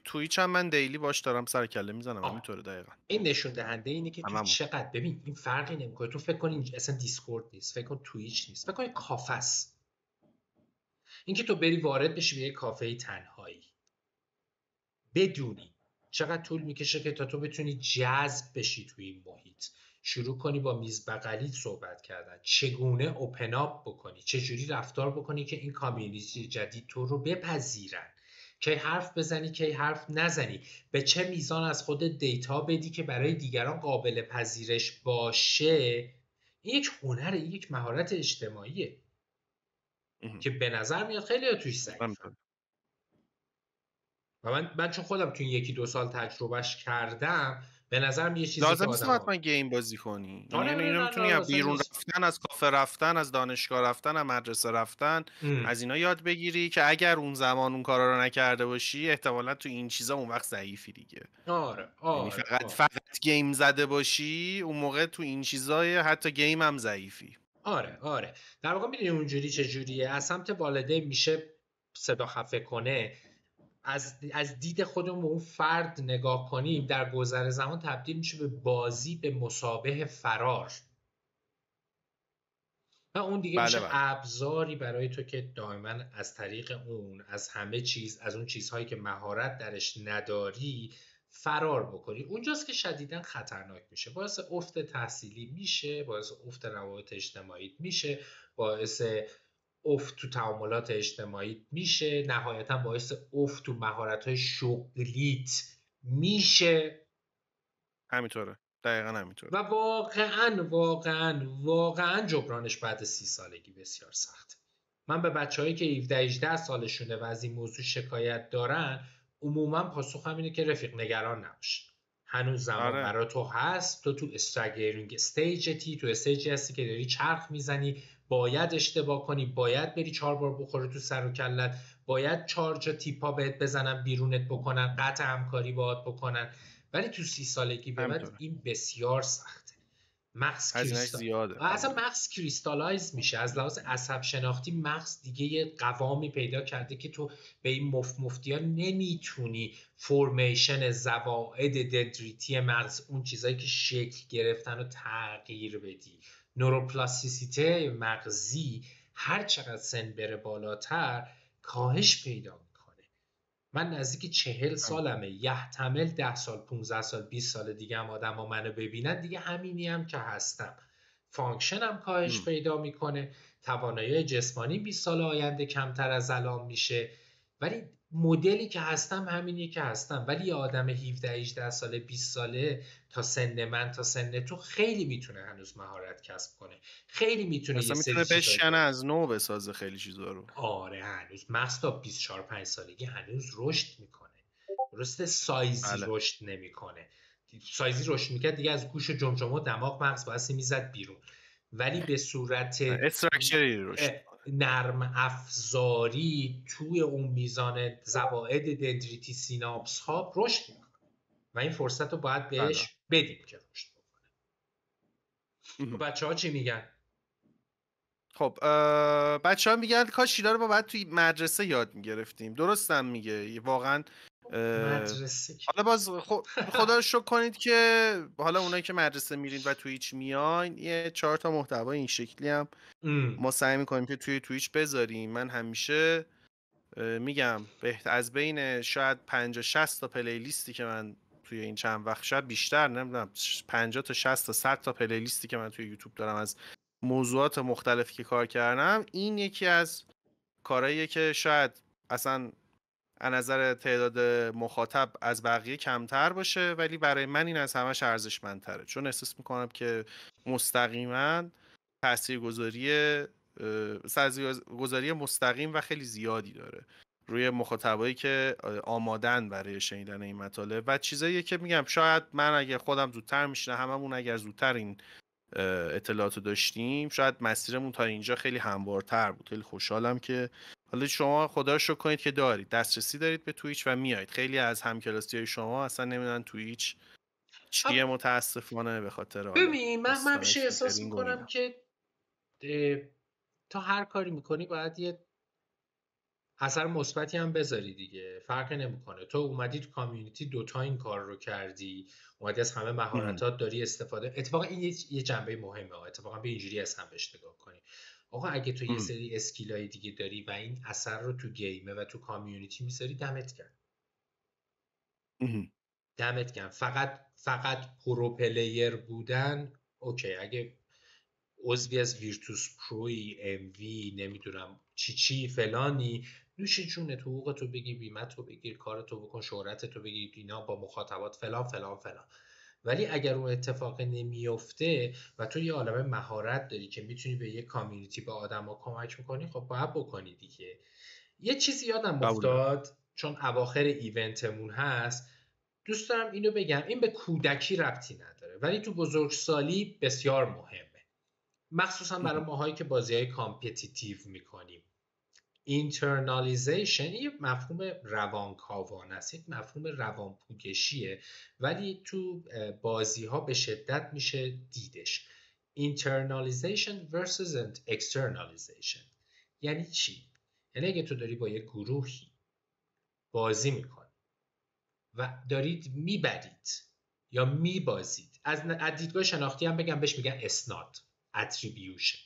Speaker 2: تویچ هم من دیلی باش دارم سر کله میزنم، همینطوره دقیقاً.
Speaker 1: این نشون دهنده اینه که تو
Speaker 2: هممون.
Speaker 1: چقدر، ببین این فرقی نمیکنه، تو فکر کن اصلا دیسکورد نیست، فکر کن تویچ نیست، فکر کن کافه است. اینکه تو بری وارد بشی به یه کافه تنهایی، بدونی چقدر طول میکشه که تا تو بتونی جذب بشی توی این محیط، شروع کنی با میز بغلیت صحبت کردن، چگونه اوپن اپ بکنی، چجوری رفتار بکنی که این کامیونیتی جدید تو رو بپذیرن، کی حرف بزنی کی حرف نزنی، به چه میزان از خود دیتا بدی که برای دیگران قابل پذیرش باشه. این یک هنره، این یک مهارت اجتماعیه که به نظر میاد خیلی ها توش ضعیفن. و من چون خودم تو این 1-2 سال تجربهش کردم، به نظرم یه چیزی که
Speaker 2: لازم نیست
Speaker 1: آدما
Speaker 2: حتما گیم بازی کنی.
Speaker 1: آره
Speaker 2: یعنی
Speaker 1: آره
Speaker 2: اینو
Speaker 1: نه
Speaker 2: میتونی از
Speaker 1: لازم
Speaker 2: بیرون
Speaker 1: نیست.
Speaker 2: رفتن، از کافه رفتن، از دانشگاه رفتن، از مدرسه رفتن، از اینا یاد بگیری که اگر اون زمان اون کارا رو نکرده باشی احتمالا تو این چیزا اون وقت ضعیفی دیگه.
Speaker 1: آره
Speaker 2: یعنی
Speaker 1: آره آره
Speaker 2: فقط گیم زده باشی اون موقع تو این چیزای حتی گیم هم ضعیفی.
Speaker 1: آره آره در واقع میدونی اونجوری چجوریه، از سمت والدین میشه صدا خفه کنه، از دید خودمون به اون فرد نگاه کنیم، در گذر زمان تبدیل میشه به بازی، به مسابقه فرار، و اون دیگه
Speaker 2: بله
Speaker 1: میشه
Speaker 2: بله.
Speaker 1: ابزاری برای تو که دائما از طریق اون، از همه چیز، از اون چیزهایی که مهارت درش نداری فرار بکنی. اونجاست که شدیداً خطرناک میشه، باعث افت تحصیلی میشه، باعث افت روابط اجتماعی میشه، باعث افت تو تعاملات اجتماعی میشه، نهایتا باعث افت تو مهارت‌های شغلیت میشه.
Speaker 2: همینطوره، دقیقا همینطوره.
Speaker 1: و واقعا جبرانش بعد 30 سالگی بسیار سخت. من به بچه‌هایی که 17-18 سالشونه و از این موضوع شکایت دارن، عموما پاسخم اینه که رفیق نگران نباش، هنوز زمان
Speaker 2: آره
Speaker 1: برای تو هست، تو استراگلینگ استیجتی، تو استیجی هستی که داری چرخ میزنی، باید اشتباه کنی، باید بری 4 بار بخوره تو سر و کلت، باید 4 جا تیپا بهت بزنن بیرونت بکنن، قطع همکاری باهات بکنن. ولی تو 30 سالگی به بعد
Speaker 2: همینطوره،
Speaker 1: این بسیار سخته. مغز
Speaker 2: هزینهش زیاده
Speaker 1: و اصلا
Speaker 2: کاملا.
Speaker 1: مغز کریستالایز میشه، از لحاظ عصب شناختی مغز دیگه یه قوامی پیدا کرده که تو به این مفتی ها نمیتونی فرمیشن زوائد دندریتی مغز، اون چیزایی که شکل گرفتن رو تغییر بدی. نوروپلاستیسیته مغزی هر چقدر سن بره بالاتر کاهش پیدا میکنه. من نزدیک 40 سالمه، یحتمل 10 سال 15 سال 20 سال دیگه هم آدم ها منو ببینن دیگه همینی هم که هستم. فانکشنم کاهش پیدا میکنه، توانایی جسمانی 20 سال آینده کمتر از الان میشه، ولی مدلی که هستم همینی که هستم. ولی یه آدم 17-18 ساله 20 ساله تا سن من تا سن تو خیلی میتونه هنوز مهارت کسب کنه، خیلی میتونه یه
Speaker 2: مثلا
Speaker 1: سری
Speaker 2: میتونه
Speaker 1: چیزایی
Speaker 2: بشکنه از نو بسازه خیلی چیزا رو.
Speaker 1: آره هنوز مغز تا 24-5 سالگی هنوز رشد میکنه. درسته سایزی
Speaker 2: بله.
Speaker 1: رشد نمیکنه، سایزی رشد میکرد دیگه از گوش و جمجمه و دماغ مغز باعث میزد بیرون، ولی به صورت
Speaker 2: استراکچری رشد میکنه.
Speaker 1: نرم افزاری توی اون میزان زوائد دندریتی سیناپس ها رشد میکنه و این فرصت رو باید
Speaker 2: بله.
Speaker 1: بهش بدیم که رشد بکنه.
Speaker 2: مهم.
Speaker 1: بچه ها چی میگن؟
Speaker 2: خب بچه ها میگن کاش اینا رو ما باید توی مدرسه یاد میگرفتیم. درستم میگه واقعا.
Speaker 1: مدرسه
Speaker 2: حالا باز خدا رو شکر کنید که حالا اونایی که مدرسه میرین و توییچ میاین یه 4 تا محتوای این شکلی هم ما سعی میکنیم که توی توییچ بذاریم. من همیشه میگم از بین شاید 50-60 تا پلیلیستی که من توی این چند وقت، شاید بیشتر، نمیدونم 50 تا 60 تا 100 تا پلیلیستی که من توی یوتیوب دارم از موضوعات مختلفی که کار کردم، این یکی از کارهاییه که شاید اصلا از نظر تعداد مخاطب از بقیه کمتر باشه ولی برای من این از همش ارزشمندتره، چون احساس میکنم که مستقیما تاثیرگذاری مستقیم و خیلی زیادی داره روی مخاطبایی که آمادن برای شنیدن این مطالب و چیزایی که میگم شاید من اگه خودم زودتر میشنه هممون اگر زودتر این اطلاعاتو داشتیم شاید مسیرمون تا اینجا خیلی هموارتر بود. خیلی خوشحالم که حالا شما خدا رو شکر کنید که دارید دسترسی دارید به توییچ و میایید. خیلی از همکلاسی‌های شما اصلا نمیدونن توییچ چیه متاسفانه به خاطر حالا
Speaker 1: ببین من
Speaker 2: داستانای
Speaker 1: همیشه احساس
Speaker 2: فیلترینگ و
Speaker 1: میکنم
Speaker 2: اینا.
Speaker 1: که تا هر کاری میکنی باید یه اثر مثبتی هم بذاری دیگه، فرقی نمیکنه. تو اومدی تو کامیونیتی دوتا این کار رو کردی، اومدی از همه مهارتات داری استفاده. اتفاقا این یه جنبه مهمه، اتفاقا به اینجوری از هم بهش نگاه کنی. آقا اگه تو یه سری اسکیلای دیگه داری و این اثر رو تو گیمه و تو کامیونیتی میذاری، دمت گرم، دمت گرم. فقط پرو پلیر بودن اوکی، اگه عضوی از ویرتوس پروی ام وی نمیدونم چی فلانی، نوش جونت، حقوقتو بگیر، بیمتو بگیر، کارتو بکن، شهرتتو بگیر، اینا با مخاطبات فلان فلان فلان. ولی اگر اون اتفاق نمیفته و تو یه عالمه مهارت داری که میتونی به یه کامیونیتی، به آدما کمک میکنی، خب باید بکنی دیگه. یه چیزی یادم
Speaker 2: قبوله.
Speaker 1: افتاد چون اواخر ایونتمون هست، دوست دارم اینو بگم، این به کودکی ربطی نداره ولی تو بزرگسالی بسیار مهمه، مخصوصا برای ماهایی که بازی‌های کامپتیتیو میکنیم. اینترنالیزیشن یه مفهوم روانکاوانه است، یک مفهوم روانپوگشیه، ولی تو بازی ها به شدت میشه دیدش. اینترنالیزیشن versus externalization یعنی چی؟ یعنی اگه تو داری با یه گروهی بازی میکنی و دارید میبرید یا میبازید، از دیدگاه شناختی هم بگم بهش میگن اسناد، اتریبیوشن،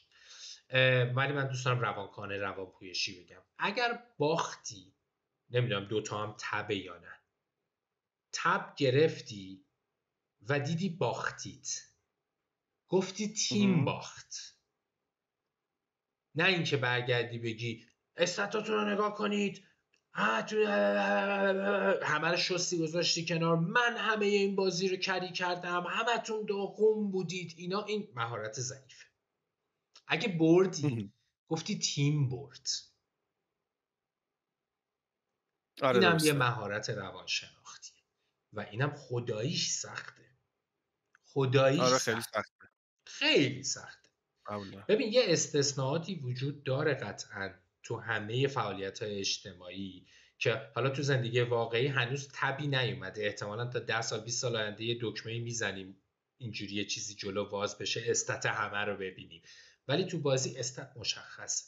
Speaker 1: ولی من دوست دارم روانکاوانه، روانپویشی بگم. اگر باختی، نمیدونم دوتا هم تبه یا نه، تب گرفتی و دیدی باختید، گفتی تیم باخت، نه اینکه برگردی بگی استاتاتون رو نگاه کنید، همه رو شستی گذاشتی کنار، من همه این بازی رو کری کردم، همتون داغون بودید، اینا این مهارت ضعیفه. اگه بردی گفتی تیم برد،
Speaker 2: آره
Speaker 1: اینم یه
Speaker 2: درسته.
Speaker 1: مهارت روانشناختیه و اینم خداییش سخته، خداییش
Speaker 2: آره خیلی
Speaker 1: سخته،
Speaker 2: سخته.
Speaker 1: خیلی سخته.
Speaker 2: قبوله.
Speaker 1: ببین یه استثناءاتی وجود داره قطعاً تو همه فعالیت‌های اجتماعی که حالا تو زندگی واقعی هنوز تبی نیومده، احتمالاً تا 10 سال 20 سال آینده یه دکمه‌ای میزنیم اینجوری یه چیزی جلو واز بشه، استات همه رو ببینیم، ولی تو بازی استات مشخصه.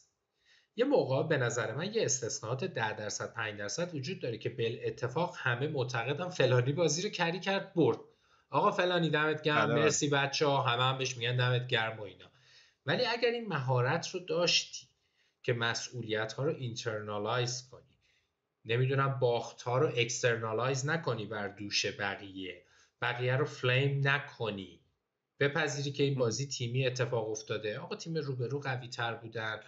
Speaker 1: یه موقع به نظر من یه استثناءات 10% 5% وجود داره که بالاتفاق همه معتقدن فلانی بازی رو کری کرد برد، آقا فلانی دمت گرم،
Speaker 2: بله.
Speaker 1: مرسی بچه‌ها، همه هم بهش میگن دمت گرم و اینا. ولی اگر این مهارت رو داشتی که مسئولیت ها رو اینترنالایز کنی، نمیدونم باخت ها رو اکسترنالایز نکنی بر دوش بقیه رو فلیم نکنی، بپذیری که این بازی تیمی اتفاق افتاده، آقا تیم روبرو قوی تر بودن،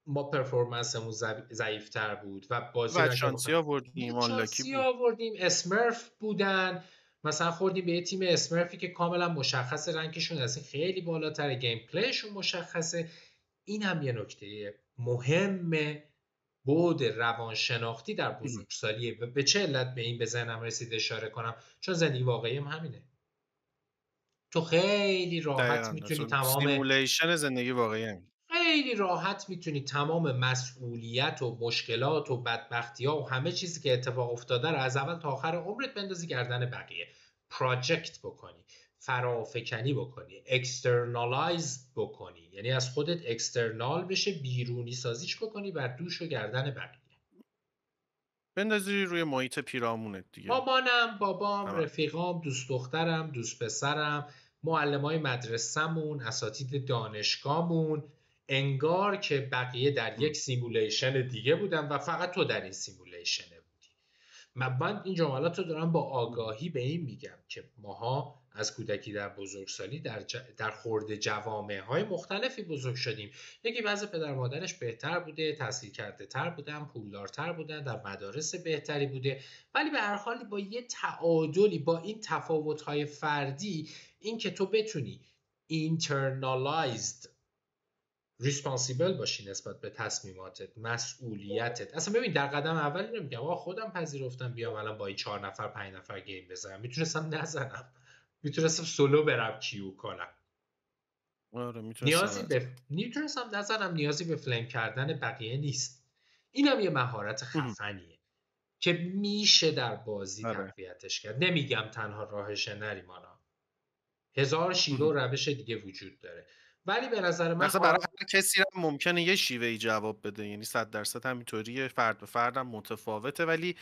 Speaker 1: ما پرفورمنسمون ضعیف تر بود و بازی رو
Speaker 2: بعد
Speaker 1: اگر
Speaker 2: شانسی آوردیم، آنلاکی
Speaker 1: شانسی
Speaker 2: بود.
Speaker 1: آوردیم، اسمرف بودن، مثلا خوردیم به یه تیم اسمرفی که کاملا مشخصه رنگشون از این خیلی بالاتر، گیم پلیشون مشخصه. این هم یه نکته مهم بود روانشناختی در بزرگسالیه. و به چه علت به این به ذهنم رسید اشاره کنم؟ چون زندگی واقعی هم همینه، تو خیلی راحت
Speaker 2: دقیقاً
Speaker 1: میتونی
Speaker 2: سیمولیشن زندگی واقعی همین.
Speaker 1: خیلی راحت میتونی تمام مسئولیت و مشکلات و بدبختی‌ها و همه چیزی که اتفاق افتاده رو از اول تا آخر عمرت بندازی گردن بقیه، پراجکت بکنی، فرافکنی بکنی، اکسترنالایز بکنی، یعنی از خودت اکسترنال بشه، بیرونی سازیش بکنی بر دوش و گردن بقیه.
Speaker 2: بندازی روی محیط پیرامونت دیگه.
Speaker 1: مامانم، بابام،
Speaker 2: همه.
Speaker 1: رفیقام، دوست دخترم، دوست پسرم، معلمای مدرسه‌مون، اساتید دانشگاهمون، انگار که بقیه در یک سیمولیشن دیگه بودن و فقط تو در این سیمولیشن بودی. من این جملات رو دارم با آگاهی به این میگم که ماها از کودکی در بزرگسالی در خرد جوامع‌های مختلفی بزرگ شدیم. یکی وضع پدر مادرش بهتر بوده، تحصیل کرده تر بودن، پولدارتر بودن، در مدارس بهتری بوده، ولی به هر حال با یه تعادلی، با این تفاوت‌های فردی، این که تو بتونی internalized ریسپانسیبل باشی نسبت به تصمیماتت، مسئولیتت. اصلا ببین در قدم اول اینو میگم، آقا خودم پذیرفتم بیام الان با این 4 نفر 5 نفر گیم بزنم، میتونستم نزنم، میتونستم سولو برم کیو کنم،
Speaker 2: آره میتونستم.
Speaker 1: میتونستم نزنم، نیازی به فلیم کردن بقیه نیست. اینم یه مهارت خفنیه که میشه در بازی
Speaker 2: آره.
Speaker 1: تقویتش کرد. نمیگم تنها راهشه، نریمانا، هزار شیوه و روش دیگه وجود داره، ولی به نظر من
Speaker 2: مثلا برای هر کسی هم ممکنه یه شیوهی جواب بده، یعنی 100% همینطوریه، فرد به فردم متفاوته، ولی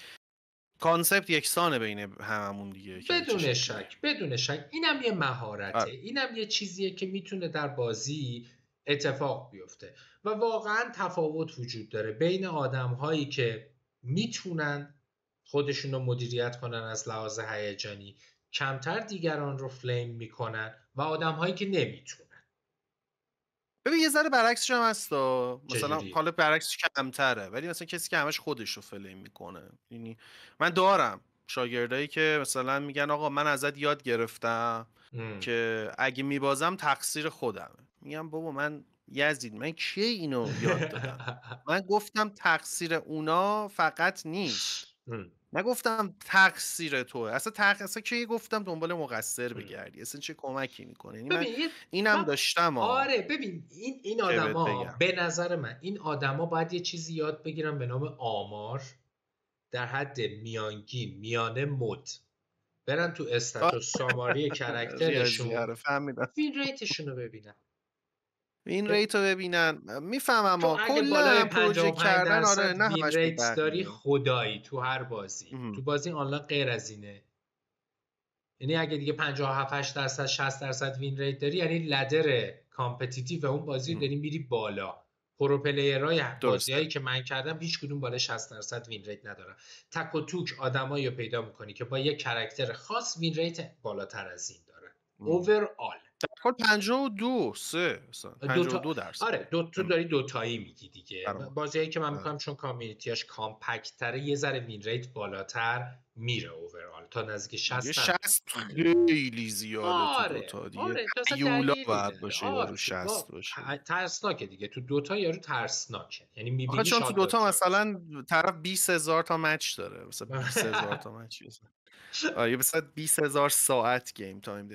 Speaker 2: کانسپت یکسانه بین هممون دیگه که چه
Speaker 1: بدون
Speaker 2: شکلیه.
Speaker 1: شک، بدون شک، اینم یه مهارته،
Speaker 2: آره.
Speaker 1: اینم یه چیزیه که میتونه در بازی اتفاق بیفته و واقعا تفاوت وجود داره بین آدم هایی که میتونن خودشون رو مدیریت کنن از لحاظ هیجانی، کمتر دیگران رو فلیم میکنن، و آدم‌هایی که نمیتونن.
Speaker 2: ببین یه ذره برعکسش هم هستا، مثلا
Speaker 1: چجوری؟
Speaker 2: حالا برعکسش کمتره، ولی مثلا کسی که همش خودش رو فلیم میکنه. یعنی من دارم شاگردایی که مثلا میگن آقا من ازت یاد گرفتم که اگه میبازم تقصیر خودمه. میگم بابا من یزید من کی اینو یاد دادم؟ من گفتم تقصیر اونا فقط نیست، نگفتم تقصیر توه. اصلا کی گفتم دنبال مقصر بگردی؟ اصلا چه کمکی میکنه؟ یعنی من
Speaker 1: ببین
Speaker 2: اینم داشتم
Speaker 1: آره ببین این
Speaker 2: که بهت
Speaker 1: آدما
Speaker 2: بگم.
Speaker 1: به نظر من این آدما باید یه چیزی یاد بگیرن به نام آمار در حد میانگین میانه مد، برن تو استاتوس ساماری
Speaker 2: ریاضی
Speaker 1: کرکترشون
Speaker 2: آره فهمیدم.
Speaker 1: وین ریتشون رو ببینن.
Speaker 2: وین ریت رو ببینن میفهمم.
Speaker 1: تو
Speaker 2: ما
Speaker 1: اگه بالای
Speaker 2: کلا پروژه
Speaker 1: 55
Speaker 2: کردن آره
Speaker 1: درصد
Speaker 2: نه
Speaker 1: وین
Speaker 2: همش
Speaker 1: ریت داری
Speaker 2: مستقیمه.
Speaker 1: خدایی تو هر بازی، تو بازی آنلاین غیر از اینه. یعنی اگه دیگه 57 درصد 60 درصد وین ریت داری یعنی لدر کامپتیتیو اون بازی رو داری میری بالا. پرو پلیرای بازیایی که من کردم هیچ کدوم بالای 60 درصد وین ریت ندارن. تک و توک آدمایی رو پیدا میکنی که با یک کاراکتر خاص وین ریت بالاتر از این دارن. اوورال
Speaker 2: در کل 52 3 مثلا 52 درصد.
Speaker 1: آره تو داری دوتایی میگی دیگه. بازیایی که من میکنم چون کامیونیتیاش کامپکت تره یه ذره وین ریت بالاتر میره اوورال تا نزدیک 60.
Speaker 2: 60 خیلی زیاده تو دوتا دیگه.
Speaker 1: آره تو
Speaker 2: یولا باید باشه یارو 60 باشه.
Speaker 1: ترسناکه دیگه تو دوتا یارو ترسناکه، یعنی
Speaker 2: آخه
Speaker 1: میبینی
Speaker 2: چون تو دوتا
Speaker 1: شاد
Speaker 2: مثلا طرف 20,000 تا مچ داره، مثلا 20,000 تا مچ آره مثلا 20,000 ساعت گیم تایم